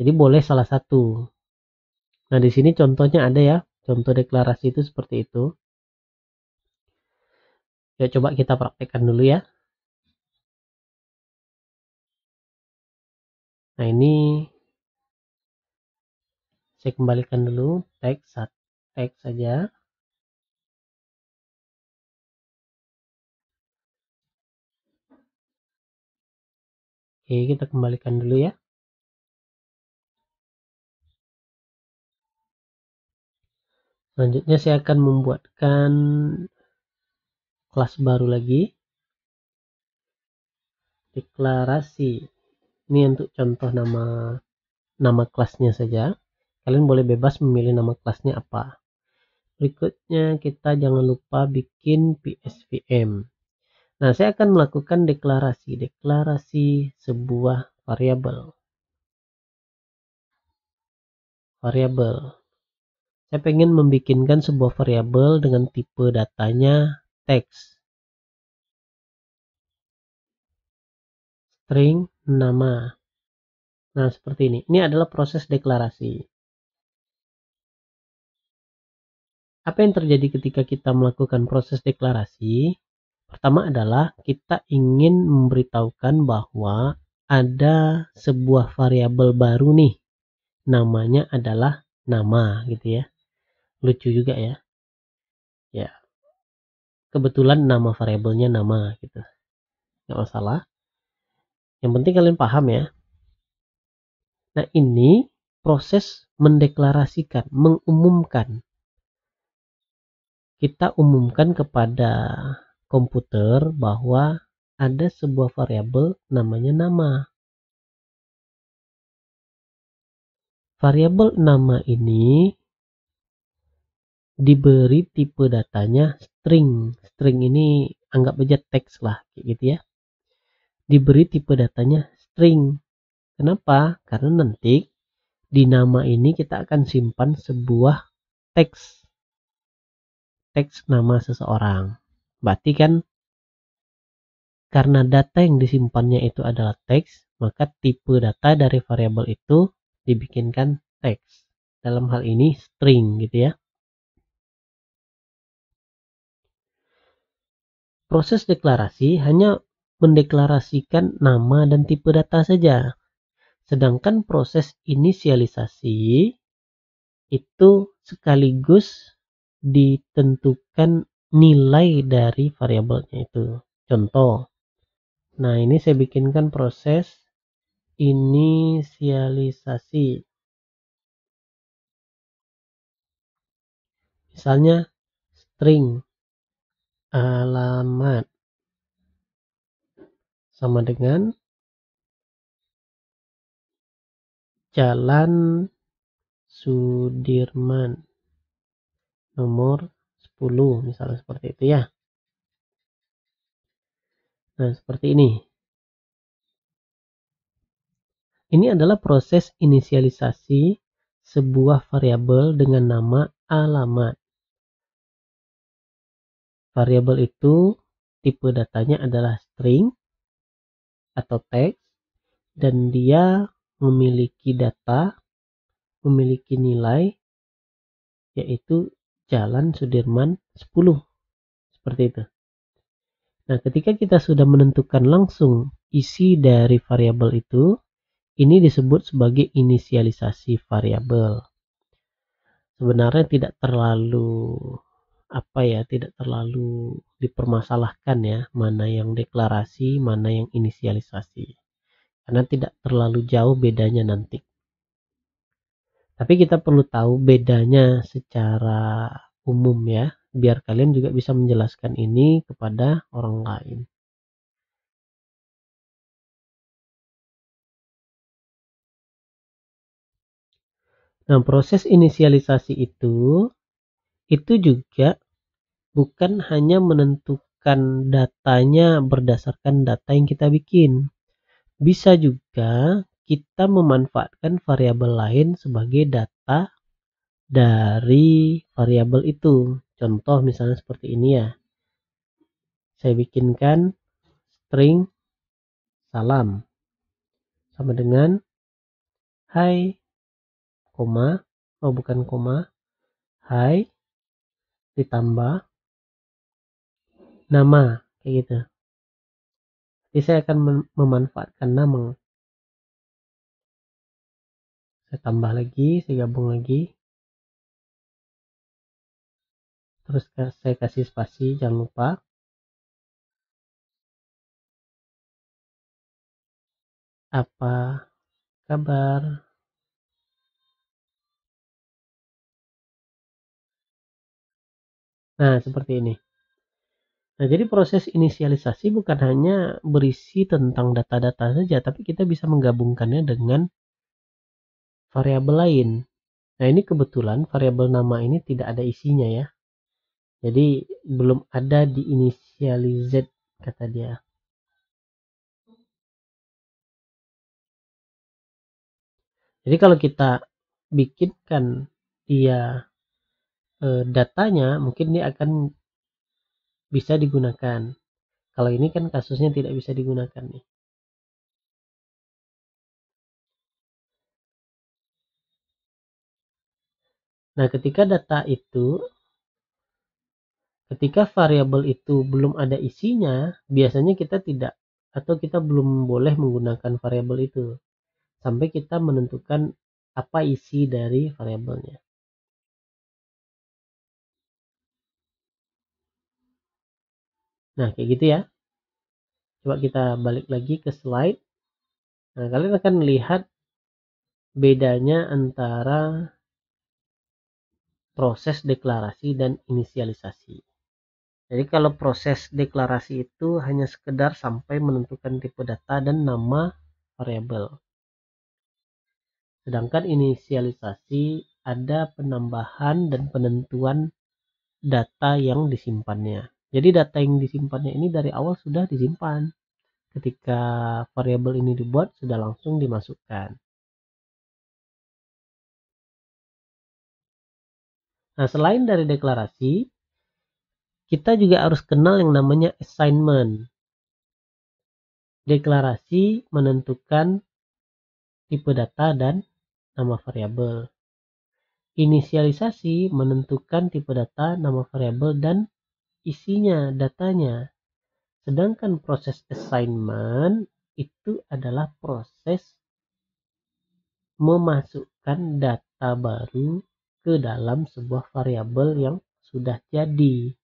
Jadi boleh salah satu. Nah, di sini contohnya ada ya. Contoh deklarasi itu seperti itu. Ya, coba kita praktekkan dulu ya. Nah, ini saya kembalikan dulu teks saja. Oke, kita kembalikan dulu ya. Selanjutnya saya akan membuatkan kelas baru lagi. Deklarasi. Ini untuk contoh nama kelasnya saja. Kalian boleh bebas memilih nama kelasnya apa. Berikutnya kita jangan lupa bikin PSVM. Nah, saya akan melakukan deklarasi sebuah variabel. Saya pengen membikinkan sebuah variabel dengan tipe datanya teks, string, nama. Nah, seperti ini. Ini adalah proses deklarasi. Apa yang terjadi ketika kita melakukan proses deklarasi? Pertama adalah kita ingin memberitahukan bahwa ada sebuah variabel baru nih. Namanya adalah nama gitu ya. Lucu juga ya. Ya, kebetulan nama variabelnya nama gitu. Nggak masalah. Yang penting kalian paham ya. Nah, ini proses mendeklarasikan, mengumumkan. Kita umumkan kepada komputer bahwa ada sebuah variabel namanya nama. Variabel nama ini diberi tipe datanya string. String ini anggap aja teks lah gitu ya. Diberi tipe datanya string. Kenapa? Karena nanti di nama ini kita akan simpan sebuah teks. Teks nama seseorang. Berarti kan karena data yang disimpannya itu adalah teks, maka tipe data dari variabel itu dibikinkan teks. Dalam hal ini string gitu ya. Proses deklarasi hanya mendeklarasikan nama dan tipe data saja. Sedangkan proses inisialisasi itu sekaligus ditentukan nilai dari variabelnya itu. Contoh. Nah, ini saya bikinkan proses inisialisasi. Misalnya string alamat sama dengan Jalan Sudirman nomor 10 misalnya seperti itu ya. Nah, seperti ini. Ini adalah proses inisialisasi sebuah variabel dengan nama alamat. Variabel itu tipe datanya adalah string atau teks, dan dia memiliki data, memiliki nilai, yaitu Jalan Sudirman 10. Seperti itu. Nah, ketika kita sudah menentukan langsung isi dari variabel itu, ini disebut sebagai inisialisasi variabel. Sebenarnya tidak terlalu tidak terlalu dipermasalahkan ya, mana yang deklarasi, mana yang inisialisasi. Karena tidak terlalu jauh bedanya nanti. Tapi kita perlu tahu bedanya secara umum ya, biar kalian juga bisa menjelaskan ini kepada orang lain. Nah, proses inisialisasi itu juga bukan hanya menentukan datanya berdasarkan data yang kita bikin. Bisa juga kita memanfaatkan variabel lain sebagai data dari variabel itu. Contoh misalnya seperti ini ya. Saya bikinkan string salam sama dengan hai, koma, bukan koma, hai ditambah nama, kayak gitu. Jadi saya akan memanfaatkan nama. Saya tambah lagi, saya gabung lagi. Terus saya kasih spasi, jangan lupa. Apa kabar? Nah, seperti ini. Nah, jadi proses inisialisasi bukan hanya berisi tentang data-data saja, tapi kita bisa menggabungkannya dengan variabel lain. Nah, ini kebetulan variabel nama ini tidak ada isinya ya. Jadi belum ada di initialize kata dia. Jadi kalau kita bikinkan dia datanya, mungkin dia akan bisa digunakan. Kalau ini kan kasusnya tidak bisa digunakan nih. Nah, ketika variabel itu belum ada isinya, biasanya kita tidak atau kita belum boleh menggunakan variabel itu sampai kita menentukan apa isi dari variabelnya. Nah, kayak gitu ya. Coba kita balik lagi ke slide. Nah, kalian akan melihat bedanya antara proses deklarasi dan inisialisasi. Jadi kalau proses deklarasi itu hanya sekedar sampai menentukan tipe data dan nama variabel. Sedangkan inisialisasi ada penambahan dan penentuan data yang disimpannya. Jadi data yang disimpannya ini dari awal sudah disimpan. Ketika variabel ini dibuat sudah langsung dimasukkan. Nah, selain dari deklarasi, kita juga harus kenal yang namanya assignment. Deklarasi menentukan tipe data dan nama variabel. Inisialisasi menentukan tipe data, nama variabel, dan isinya, datanya. Sedangkan proses assignment itu adalah proses memasukkan data baru ke dalam sebuah variabel yang sudah jadi.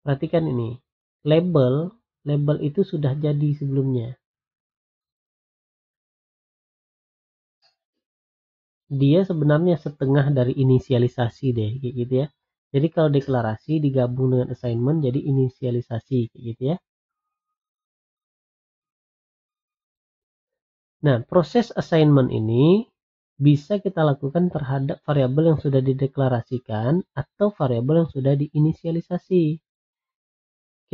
Perhatikan ini, label itu sudah jadi sebelumnya. Dia sebenarnya setengah dari inisialisasi deh, kayak gitu ya. Jadi kalau deklarasi digabung dengan assignment jadi inisialisasi, kayak gitu ya. Nah, proses assignment ini bisa kita lakukan terhadap variabel yang sudah dideklarasikan atau variabel yang sudah diinisialisasi.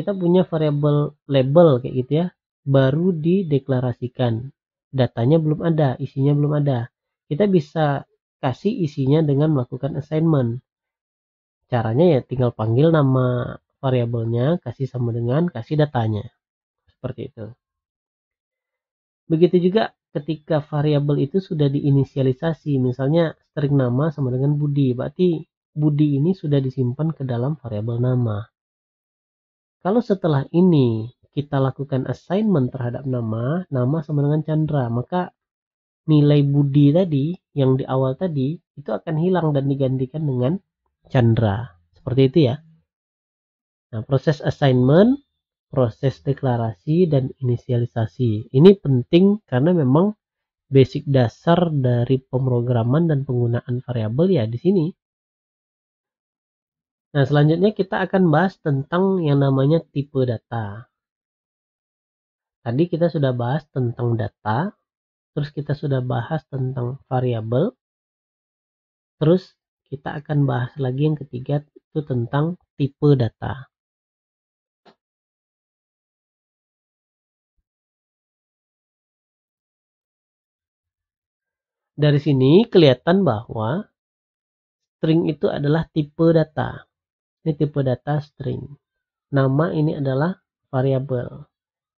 kita punya variabel label kayak gitu ya, baru dideklarasikan. Datanya belum ada, isinya belum ada. Kita bisa kasih isinya dengan melakukan assignment. Caranya ya tinggal panggil nama variabelnya, kasih sama dengan kasih datanya. Seperti itu. Begitu juga ketika variabel itu sudah diinisialisasi, misalnya string nama sama dengan Budi, berarti Budi ini sudah disimpan ke dalam variabel nama. Kalau setelah ini kita lakukan assignment terhadap nama sama dengan Chandra, maka nilai Budi tadi yang di awal tadi itu akan hilang dan digantikan dengan Chandra. Seperti itu ya. Nah, proses assignment, proses deklarasi, dan inisialisasi. Ini penting karena memang basic dasar dari pemrograman dan penggunaan variabel ya di sini. Nah, selanjutnya kita akan bahas tentang yang namanya tipe data. Tadi kita sudah bahas tentang data, terus kita sudah bahas tentang variabel, terus kita akan bahas lagi yang ketiga itu tentang tipe data. Dari sini kelihatan bahwa string itu adalah tipe data. Ini tipe data string. Nama ini adalah variabel.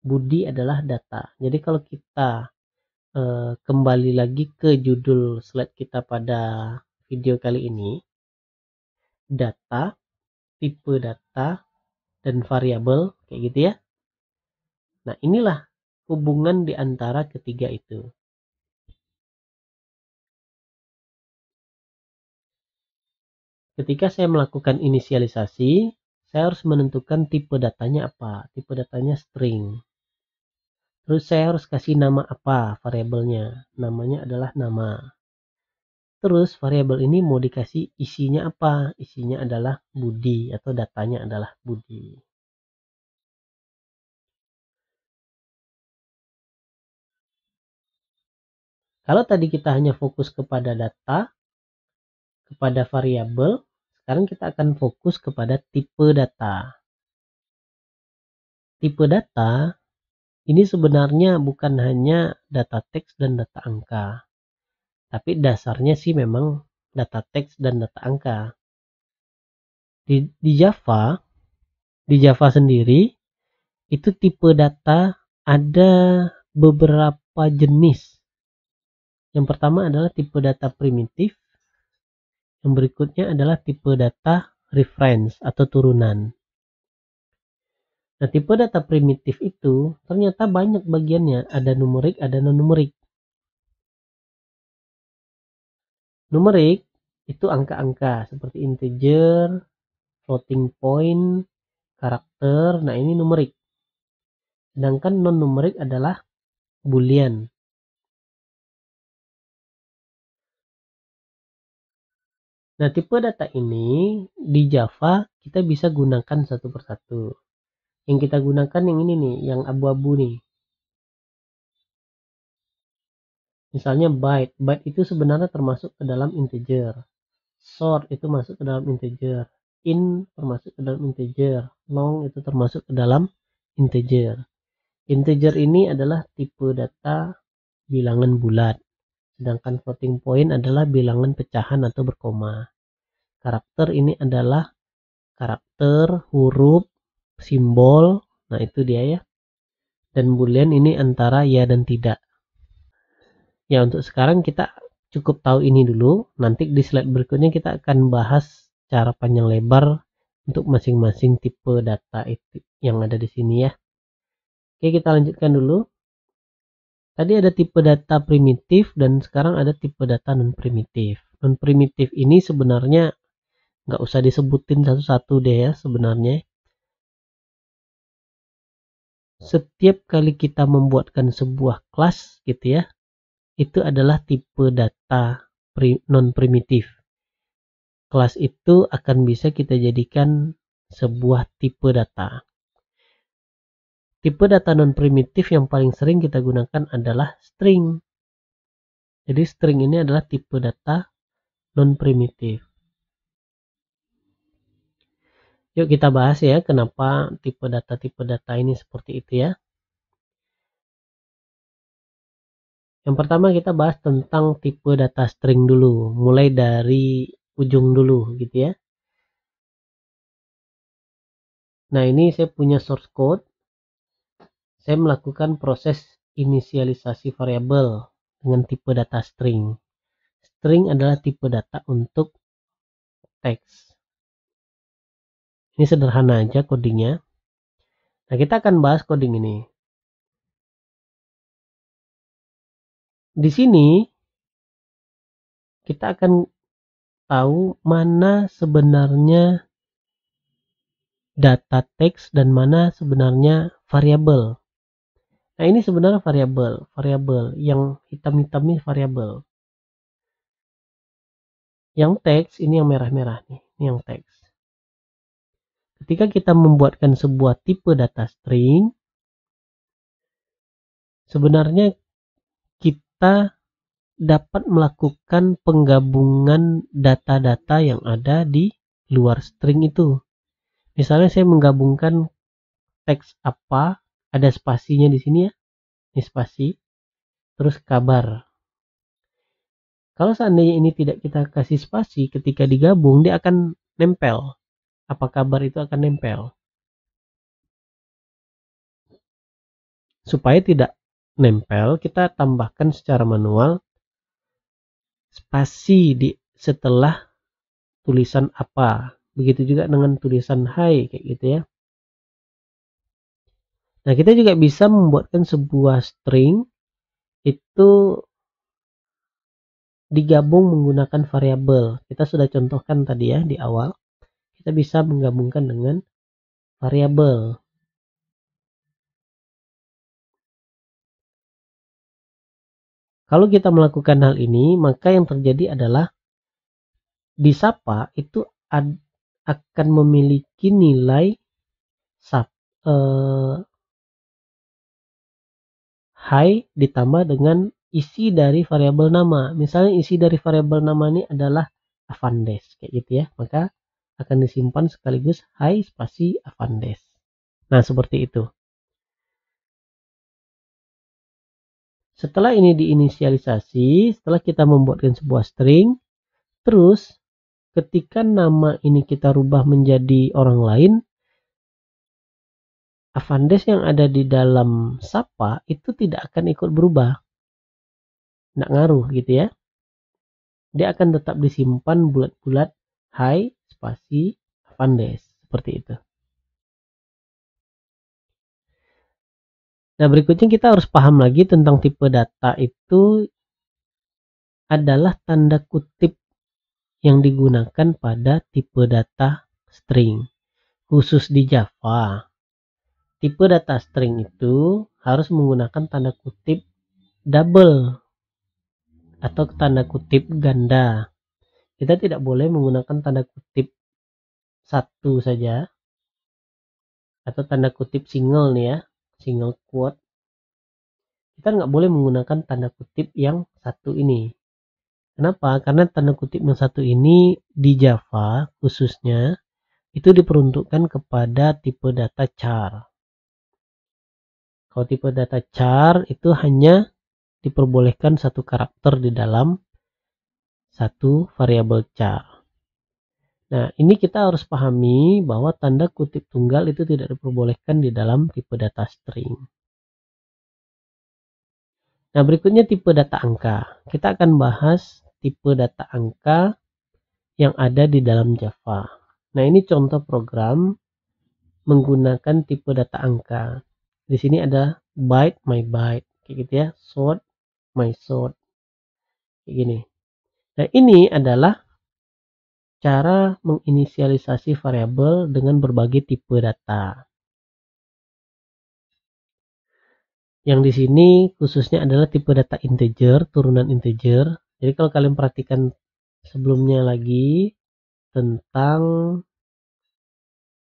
Budi adalah data. Jadi kalau kita kembali lagi ke judul slide kita pada video kali ini, data, tipe data, dan variabel kayak gitu ya. Nah, inilah hubungan di antara ketiga itu. Ketika saya melakukan inisialisasi, saya harus menentukan tipe datanya apa. Tipe datanya string. Terus saya harus kasih nama apa variabelnya. Namanya adalah nama. Terus variabel ini mau dikasih isinya apa? Isinya adalah Budi atau datanya adalah Budi. Kalau tadi kita hanya fokus kepada data, kepada variabel, sekarang kita akan fokus kepada tipe data. Tipe data ini sebenarnya bukan hanya data teks dan data angka. Tapi dasarnya sih memang data teks dan data angka. Di Java sendiri itu tipe data ada beberapa jenis. Yang pertama adalah tipe data primitif. Yang berikutnya adalah tipe data reference atau turunan. Nah, tipe data primitif itu ternyata banyak bagiannya. Ada numerik, ada non-numerik. Numerik itu angka-angka seperti integer, floating point, karakter. Nah, ini numerik. Sedangkan non-numerik adalah boolean. Nah, tipe data ini di Java kita bisa gunakan satu persatu. Yang kita gunakan yang ini nih, yang abu-abu nih. Misalnya byte. Byte itu sebenarnya termasuk ke dalam integer. Short itu masuk ke dalam integer. Int termasuk ke dalam integer. Long itu termasuk ke dalam integer. Integer ini adalah tipe data bilangan bulat. Sedangkan floating point adalah bilangan pecahan atau berkoma. Karakter ini adalah karakter, huruf, simbol. Nah, itu dia ya. Dan boolean ini antara ya dan tidak. Ya, untuk sekarang kita cukup tahu ini dulu. Nanti di slide berikutnya kita akan bahas cara panjang lebar untuk masing-masing tipe data itu yang ada di sini ya. Oke, kita lanjutkan dulu. Tadi ada tipe data primitif dan sekarang ada tipe data non primitif. Non primitif ini sebenarnya nggak usah disebutin satu-satu deh ya sebenarnya. Setiap kali kita membuatkan sebuah kelas gitu ya, itu adalah tipe data non primitif. Kelas itu akan bisa kita jadikan sebuah tipe data. Tipe data non primitif yang paling sering kita gunakan adalah string. Jadi string ini adalah tipe data non primitif. Yuk kita bahas ya kenapa tipe data ini seperti itu ya. Yang pertama kita bahas tentang tipe data string dulu, mulai dari ujung dulu gitu ya. Nah, ini saya punya source code. Saya melakukan proses inisialisasi variabel dengan tipe data string. String adalah tipe data untuk teks. Ini sederhana aja codingnya. Nah, kita akan bahas coding ini. Di sini kita akan tahu mana sebenarnya data teks dan mana sebenarnya variabel. Nah, ini sebenarnya variabel yang hitam-hitam ini variabel. Yang teks ini yang merah-merah nih, ini yang teks. Ketika kita membuatkan sebuah tipe data string, sebenarnya kita dapat melakukan penggabungan data-data yang ada di luar string itu. Misalnya saya menggabungkan teks apa, ada spasinya di sini ya, ini spasi, terus kabar. Kalau seandainya ini tidak kita kasih spasi, ketika digabung dia akan nempel. Apa kabar itu akan nempel. Supaya tidak nempel, kita tambahkan secara manual spasi di setelah tulisan apa. Begitu juga dengan tulisan hai kayak gitu ya. Nah, kita juga bisa membuatkan sebuah string itu digabung menggunakan variabel. Kita sudah contohkan tadi ya di awal. Kita bisa menggabungkan dengan variabel. Kalau kita melakukan hal ini, maka yang terjadi adalah di Sapa itu akan memiliki nilai hai ditambah dengan isi dari variabel nama. Misalnya isi dari variabel nama ini adalah Avandes kayak gitu ya. Maka akan disimpan sekaligus hai spasi Avandes. Nah, seperti itu. Setelah ini diinisialisasi, setelah kita membuatkan sebuah string, terus ketika nama ini kita rubah menjadi orang lain, Avandes yang ada di dalam Sapa itu tidak akan ikut berubah. Nggak ngaruh gitu ya. Dia akan tetap disimpan bulat-bulat hai spasi Avandes. Seperti itu. Nah, berikutnya kita harus paham lagi tentang tipe data itu adalah tanda kutip yang digunakan pada tipe data string. Khusus di Java, tipe data string itu harus menggunakan tanda kutip double atau tanda kutip ganda. Kita tidak boleh menggunakan tanda kutip satu saja atau tanda kutip single nih ya, single quote. Kita nggak boleh menggunakan tanda kutip yang satu ini. Kenapa? Karena tanda kutip yang satu ini di Java khususnya itu diperuntukkan kepada tipe data char. Kalau tipe data char itu hanya diperbolehkan satu karakter di dalam satu variabel char. Nah, ini kita harus pahami bahwa tanda kutip tunggal itu tidak diperbolehkan di dalam tipe data string. Nah, berikutnya tipe data angka. Kita akan bahas tipe data angka yang ada di dalam Java. Nah, ini contoh program menggunakan tipe data angka. Di sini ada byte, my byte, kayak gitu ya, sort, my sort, kayak gini. Nah, ini adalah cara menginisialisasi variabel dengan berbagai tipe data. Yang di sini khususnya adalah tipe data integer, turunan integer. Jadi kalau kalian perhatikan sebelumnya lagi tentang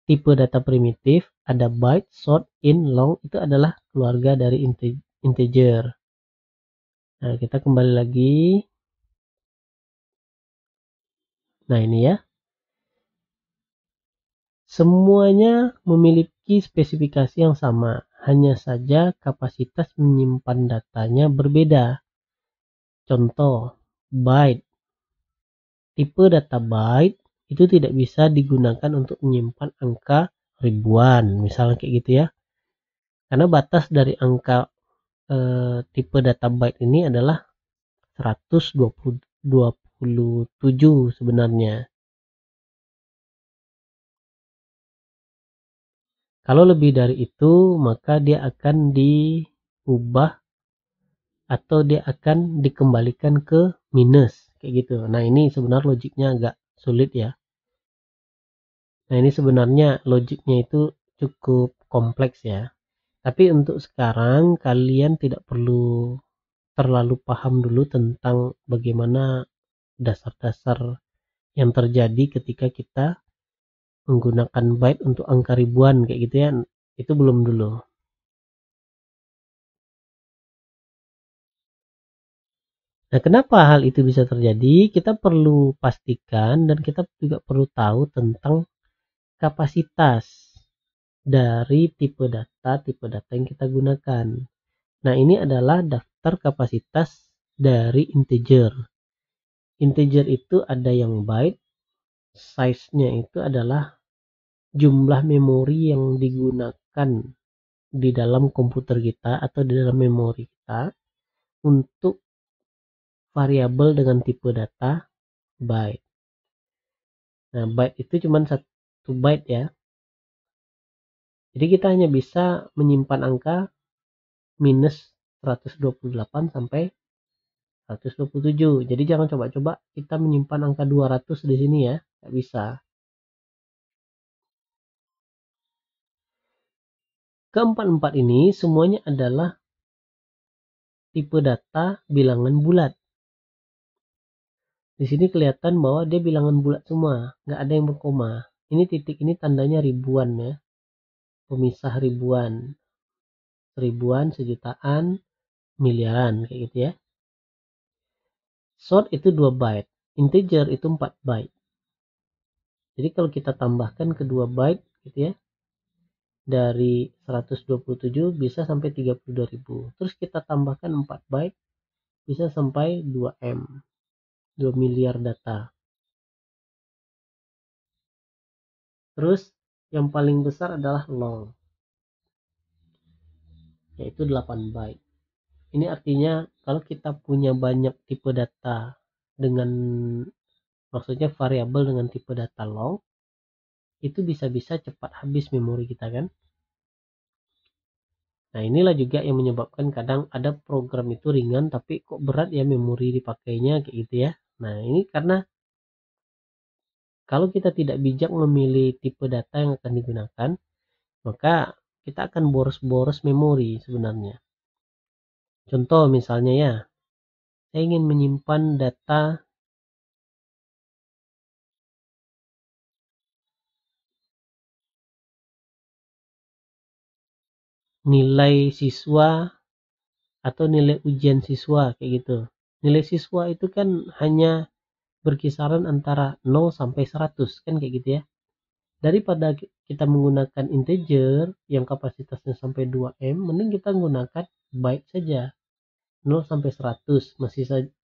tipe data primitif, ada byte, short, int, long, itu adalah keluarga dari integer. Nah, kita kembali lagi. Nah, ini ya. Semuanya memiliki spesifikasi yang sama, hanya saja kapasitas menyimpan datanya berbeda. Contoh, byte. Tipe data byte itu tidak bisa digunakan untuk menyimpan angka ribuan, misalnya kayak gitu ya. Karena batas dari angka tipe data byte ini adalah 127 sebenarnya. Kalau lebih dari itu, maka dia akan diubah atau dia akan dikembalikan ke minus kayak gitu. Nah, ini sebenarnya logiknya agak sulit ya. Nah, ini sebenarnya logiknya itu cukup kompleks ya. Tapi untuk sekarang kalian tidak perlu terlalu paham dulu tentang bagaimana dasar-dasar yang terjadi ketika kita menggunakan byte untuk angka ribuan kayak gitu ya. Itu belum dulu. Nah, kenapa hal itu bisa terjadi? Kita perlu pastikan dan kita juga perlu tahu tentang kapasitas dari tipe data yang kita gunakan. Nah, ini adalah daftar kapasitas dari integer. Integer itu ada yang byte, size-nya itu adalah jumlah memori yang digunakan di dalam komputer kita atau di dalam memori kita untuk variabel dengan tipe data byte. Nah, byte itu cuma 1 byte ya. Jadi kita hanya bisa menyimpan angka minus 128 sampai 127. Jadi jangan coba-coba kita menyimpan angka 200 di sini ya. Nggak bisa. Keempat-empat ini semuanya adalah tipe data bilangan bulat. Di sini kelihatan bahwa dia bilangan bulat semua, nggak ada yang berkoma. Ini titik ini tandanya ribuan ya, pemisah ribuan, seribuan, sejutaan, miliaran kayak gitu ya. Short itu 2 byte, integer itu 4 byte. Jadi kalau kita tambahkan kedua byte gitu ya, dari 127 bisa sampai 32.000. Terus kita tambahkan 4 byte bisa sampai 2M, 2 miliar data. Terus yang paling besar adalah long, yaitu 8 byte. Ini artinya kalau kita punya banyak tipe data dengan, maksudnya variabel dengan tipe data long, itu bisa-bisa cepat habis memori kita kan. Nah, inilah juga yang menyebabkan kadang ada program itu ringan tapi kok berat ya memori dipakainya kayak gitu ya. Nah, ini karena kalau kita tidak bijak memilih tipe data yang akan digunakan, maka kita akan boros-boros memori sebenarnya. Contoh misalnya ya, saya ingin menyimpan data nilai siswa atau nilai ujian siswa kayak gitu. Nilai siswa itu kan hanya berkisaran antara 0 sampai 100 kan kayak gitu ya. Daripada kita menggunakan integer yang kapasitasnya sampai 2M, mending kita menggunakan byte saja. 0 sampai 100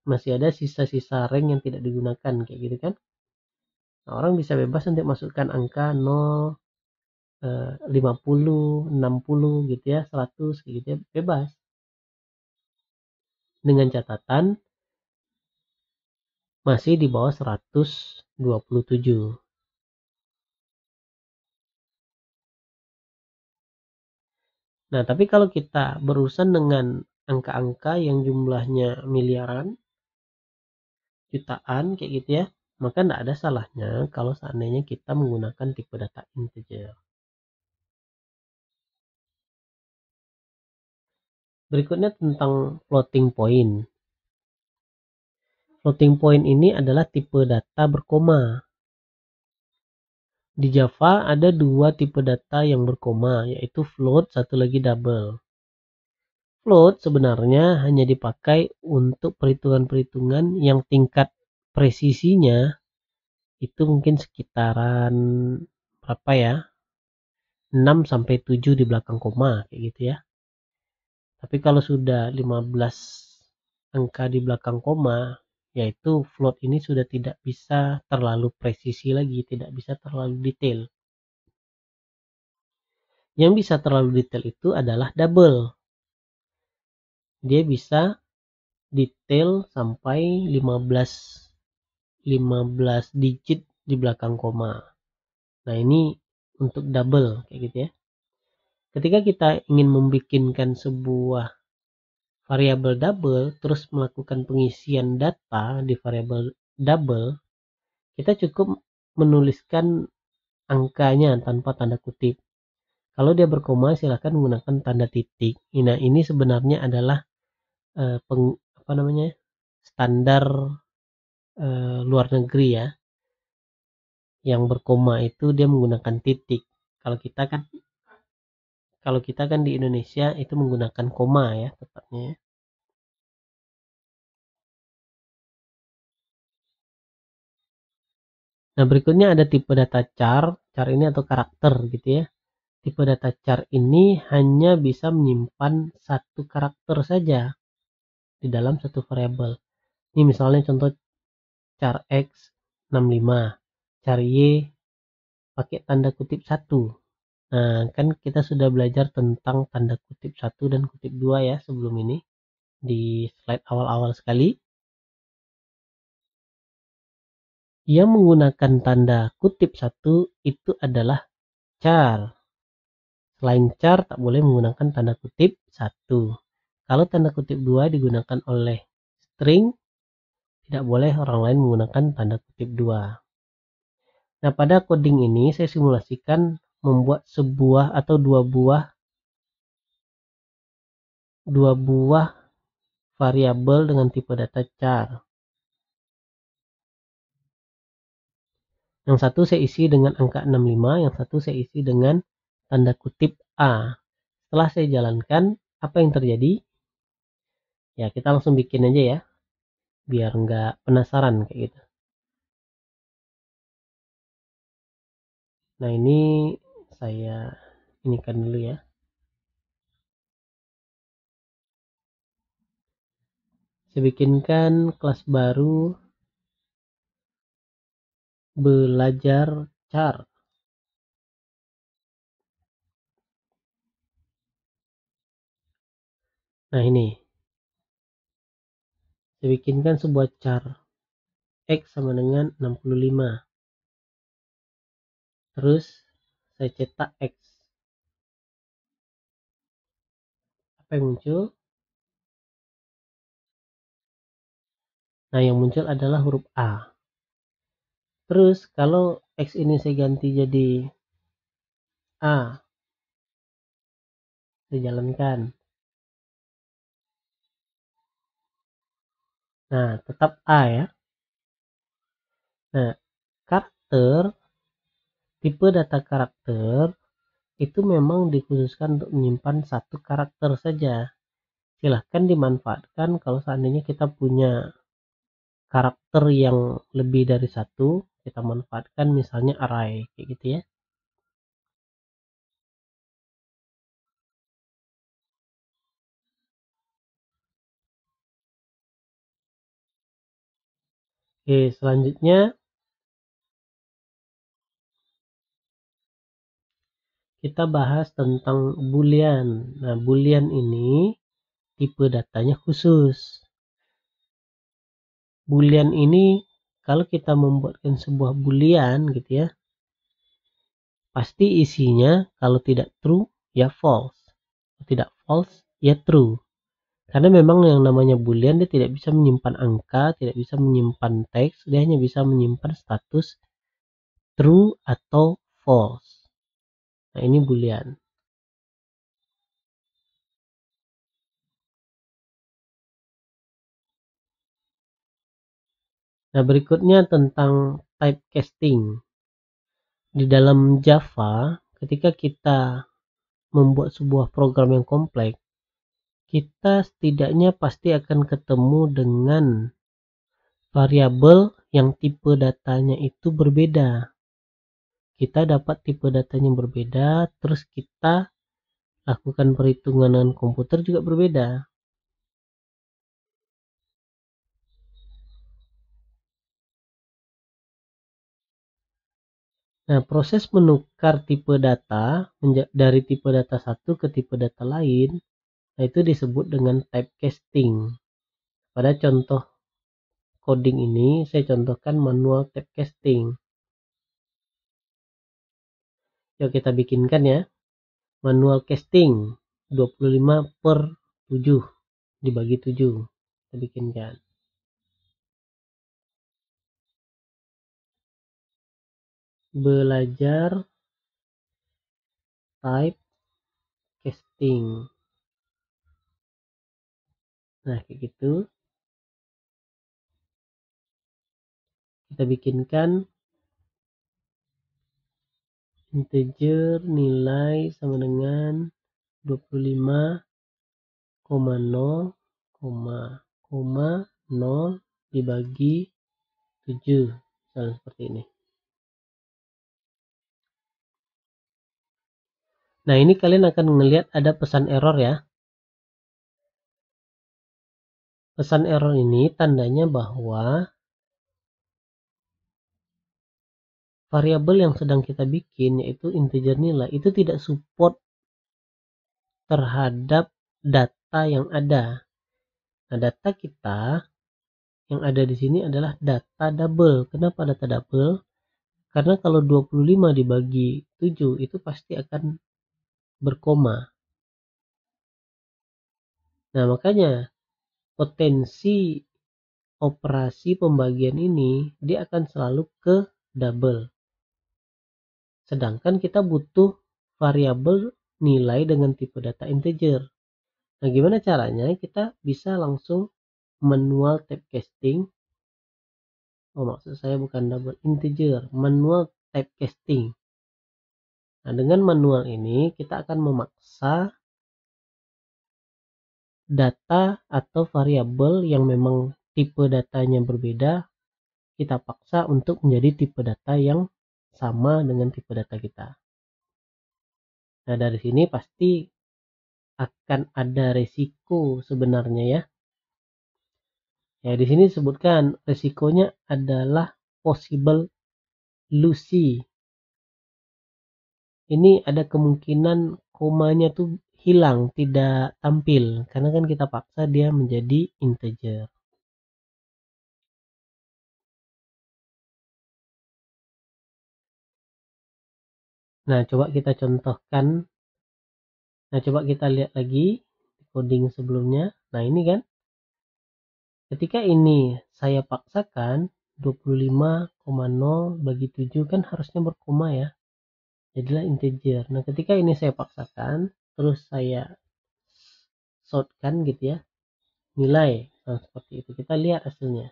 masih ada sisa-sisa rank yang tidak digunakan kayak gitu kan. Nah, orang bisa bebas untuk masukkan angka 0, 50, 60 gitu ya, 100 gitu ya, bebas. Dengan catatan masih di bawah 127. Nah, tapi kalau kita berurusan dengan angka-angka yang jumlahnya miliaran, jutaan kayak gitu ya, maka tidak ada salahnya kalau seandainya kita menggunakan tipe data integer. Berikutnya tentang floating point. Floating point ini adalah tipe data berkoma. Di Java ada 2 tipe data yang berkoma, yaitu float, satu lagi double. Float sebenarnya hanya dipakai untuk perhitungan-perhitungan yang tingkat presisinya itu mungkin sekitaran berapa ya, 6 sampai 7 di belakang koma kayak gitu ya. Tapi kalau sudah 15 angka di belakang koma, yaitu float ini sudah tidak bisa terlalu presisi lagi, tidak bisa terlalu detail. Yang bisa terlalu detail itu adalah double. Dia bisa detail sampai 15 digit di belakang koma. Nah, ini untuk double kayak gitu ya. Ketika kita ingin membikinkan sebuah variabel double terus melakukan pengisian data di variabel double, kita cukup menuliskan angkanya tanpa tanda kutip. Kalau dia berkoma, silahkan menggunakan tanda titik. Nah, ini sebenarnya adalah standar luar negeri ya. Yang berkoma itu dia menggunakan titik. Kalau kita kan di Indonesia itu menggunakan koma ya tepatnya. Nah, berikutnya ada tipe data char. Char ini atau karakter gitu ya. Tipe data char ini hanya bisa menyimpan satu karakter saja di dalam satu variabel. Ini misalnya contoh char X 65, char Y pakai tanda kutip 1. Nah, kan kita sudah belajar tentang tanda kutip 1 dan kutip 2 ya sebelum ini di slide awal-awal sekali. Yang menggunakan tanda kutip 1 itu adalah char. Selain char tak boleh menggunakan tanda kutip 1. Kalau tanda kutip 2 digunakan oleh string, tidak boleh orang lain menggunakan tanda kutip 2. Nah, pada coding ini saya simulasikan membuat sebuah atau dua buah variabel dengan tipe data char. Yang satu saya isi dengan angka 65, yang satu saya isi dengan tanda kutip A. Setelah saya jalankan, apa yang terjadi? Ya, kita langsung bikin aja ya, biar nggak penasaran kayak gitu. Nah, ini saya inikan dulu ya. Saya bikinkan kelas baru belajar char. Nah, ini saya bikinkan sebuah char X sama dengan 65. Terus saya cetak X. Apa yang muncul? Nah, yang muncul adalah huruf A. Terus kalau X ini saya ganti jadi A, saya jalankan. Nah, tetap A ya. Nah, karakter, tipe data karakter itu memang dikhususkan untuk menyimpan satu karakter saja. Silahkan dimanfaatkan kalau seandainya kita punya karakter yang lebih dari satu, kita manfaatkan misalnya array kayak gitu ya. Oke, selanjutnya kita bahas tentang boolean. Nah, boolean ini tipe datanya khusus. Boolean ini kalau kita membuatkan sebuah boolean gitu ya, pasti isinya kalau tidak true ya false, kalau tidak false ya true. Karena memang yang namanya boolean dia tidak bisa menyimpan angka, tidak bisa menyimpan teks, dia hanya bisa menyimpan status true atau false. Nah, ini boolean. Nah, berikutnya tentang typecasting. Di dalam Java, ketika kita membuat sebuah program yang kompleks, kita setidaknya pasti akan ketemu dengan variabel yang tipe datanya itu berbeda. kita dapat tipe datanya yang berbeda, terus kita lakukan perhitungan dengan komputer juga berbeda. Nah, proses menukar tipe data dari tipe data satu ke tipe data lain, nah itu disebut dengan typecasting. Pada contoh coding ini saya contohkan manual typecasting. Yuk kita bikinkan ya. Manual casting 25/7 dibagi 7. Kita bikinkan. Belajar type casting. Nah, kayak gitu. Kita bikinkan integer nilai sama dengan 25,0, dibagi 7. Misalnya seperti ini. Nah, ini kalian akan melihat ada pesan error ya. Pesan error ini tandanya bahwa variabel yang sedang kita bikin, yaitu integer nilai, itu tidak support terhadap data yang ada. Nah, data kita yang ada di sini adalah data double. Kenapa data double? Karena kalau 25 dibagi 7 itu pasti akan berkoma. Nah, makanya potensi operasi pembagian ini dia akan selalu ke double. Sedangkan kita butuh variabel nilai dengan tipe data integer. Nah, gimana caranya? Kita bisa langsung manual typecasting. Oh, maksud saya bukan double integer, manual typecasting. Nah, dengan manual ini kita akan memaksa data atau variabel yang memang tipe datanya berbeda, kita paksa untuk menjadi tipe data yang sama dengan tipe data kita. Nah, dari sini pasti akan ada resiko sebenarnya ya. Ya, di sini disebutkan resikonya adalah possible lossy. Ini ada kemungkinan komanya tuh hilang, tidak tampil, karena kan kita paksa dia menjadi integer. Nah, coba kita contohkan. Nah, coba kita lihat lagi coding sebelumnya. Nah, ini kan ketika ini saya paksakan 25,0 bagi 7 kan harusnya berkoma ya. Jadilah integer. Nah, ketika ini saya paksakan, terus saya shortkan gitu ya, nilai. Nah, seperti itu. Kita lihat hasilnya.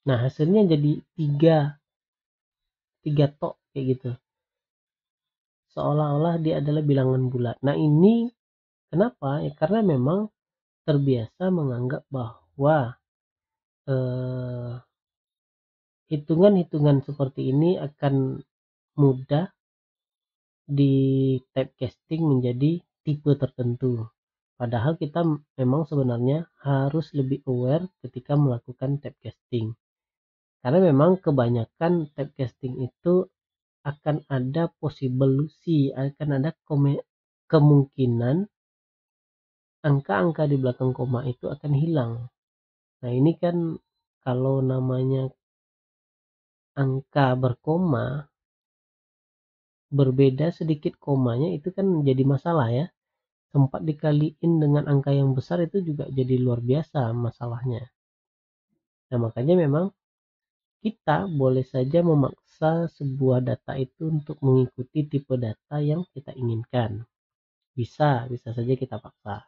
Nah, hasilnya jadi 3 tok kayak gitu. Seolah-olah dia adalah bilangan bulat. Nah, ini kenapa? Ya, karena memang terbiasa menganggap bahwa hitungan-hitungan seperti ini akan mudah di typecasting menjadi tipe tertentu. Padahal kita memang sebenarnya harus lebih aware ketika melakukan typecasting. Karena memang kebanyakan typecasting itu akan ada possibility, akan ada kemungkinan angka-angka di belakang koma itu akan hilang. Nah, ini kan kalau namanya angka berkoma, berbeda sedikit komanya itu kan jadi masalah ya. Sempat dikaliin dengan angka yang besar itu juga jadi luar biasa masalahnya. Nah, makanya memang kita boleh saja memaksa sebuah data itu untuk mengikuti tipe data yang kita inginkan. Bisa saja kita paksa.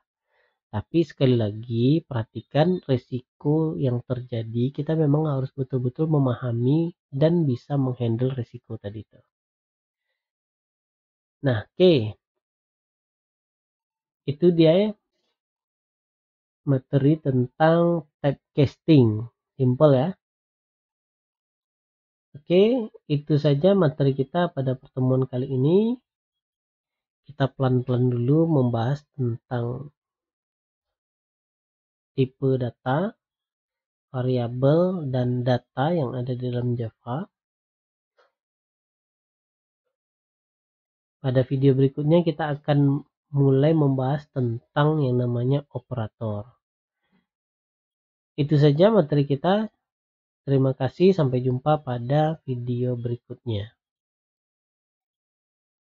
Tapi sekali lagi perhatikan resiko yang terjadi. Kita memang harus betul-betul memahami dan bisa menghandle resiko tadi itu. Nah, oke. Itu dia ya, materi tentang typecasting. Simple ya. Oke, itu saja materi kita pada pertemuan kali ini. Kita pelan-pelan dulu membahas tentang tipe data, variabel, dan data yang ada di dalam Java. Pada video berikutnya kita akan mulai membahas tentang yang namanya operator. Itu saja materi kita. Terima kasih, sampai jumpa pada video berikutnya.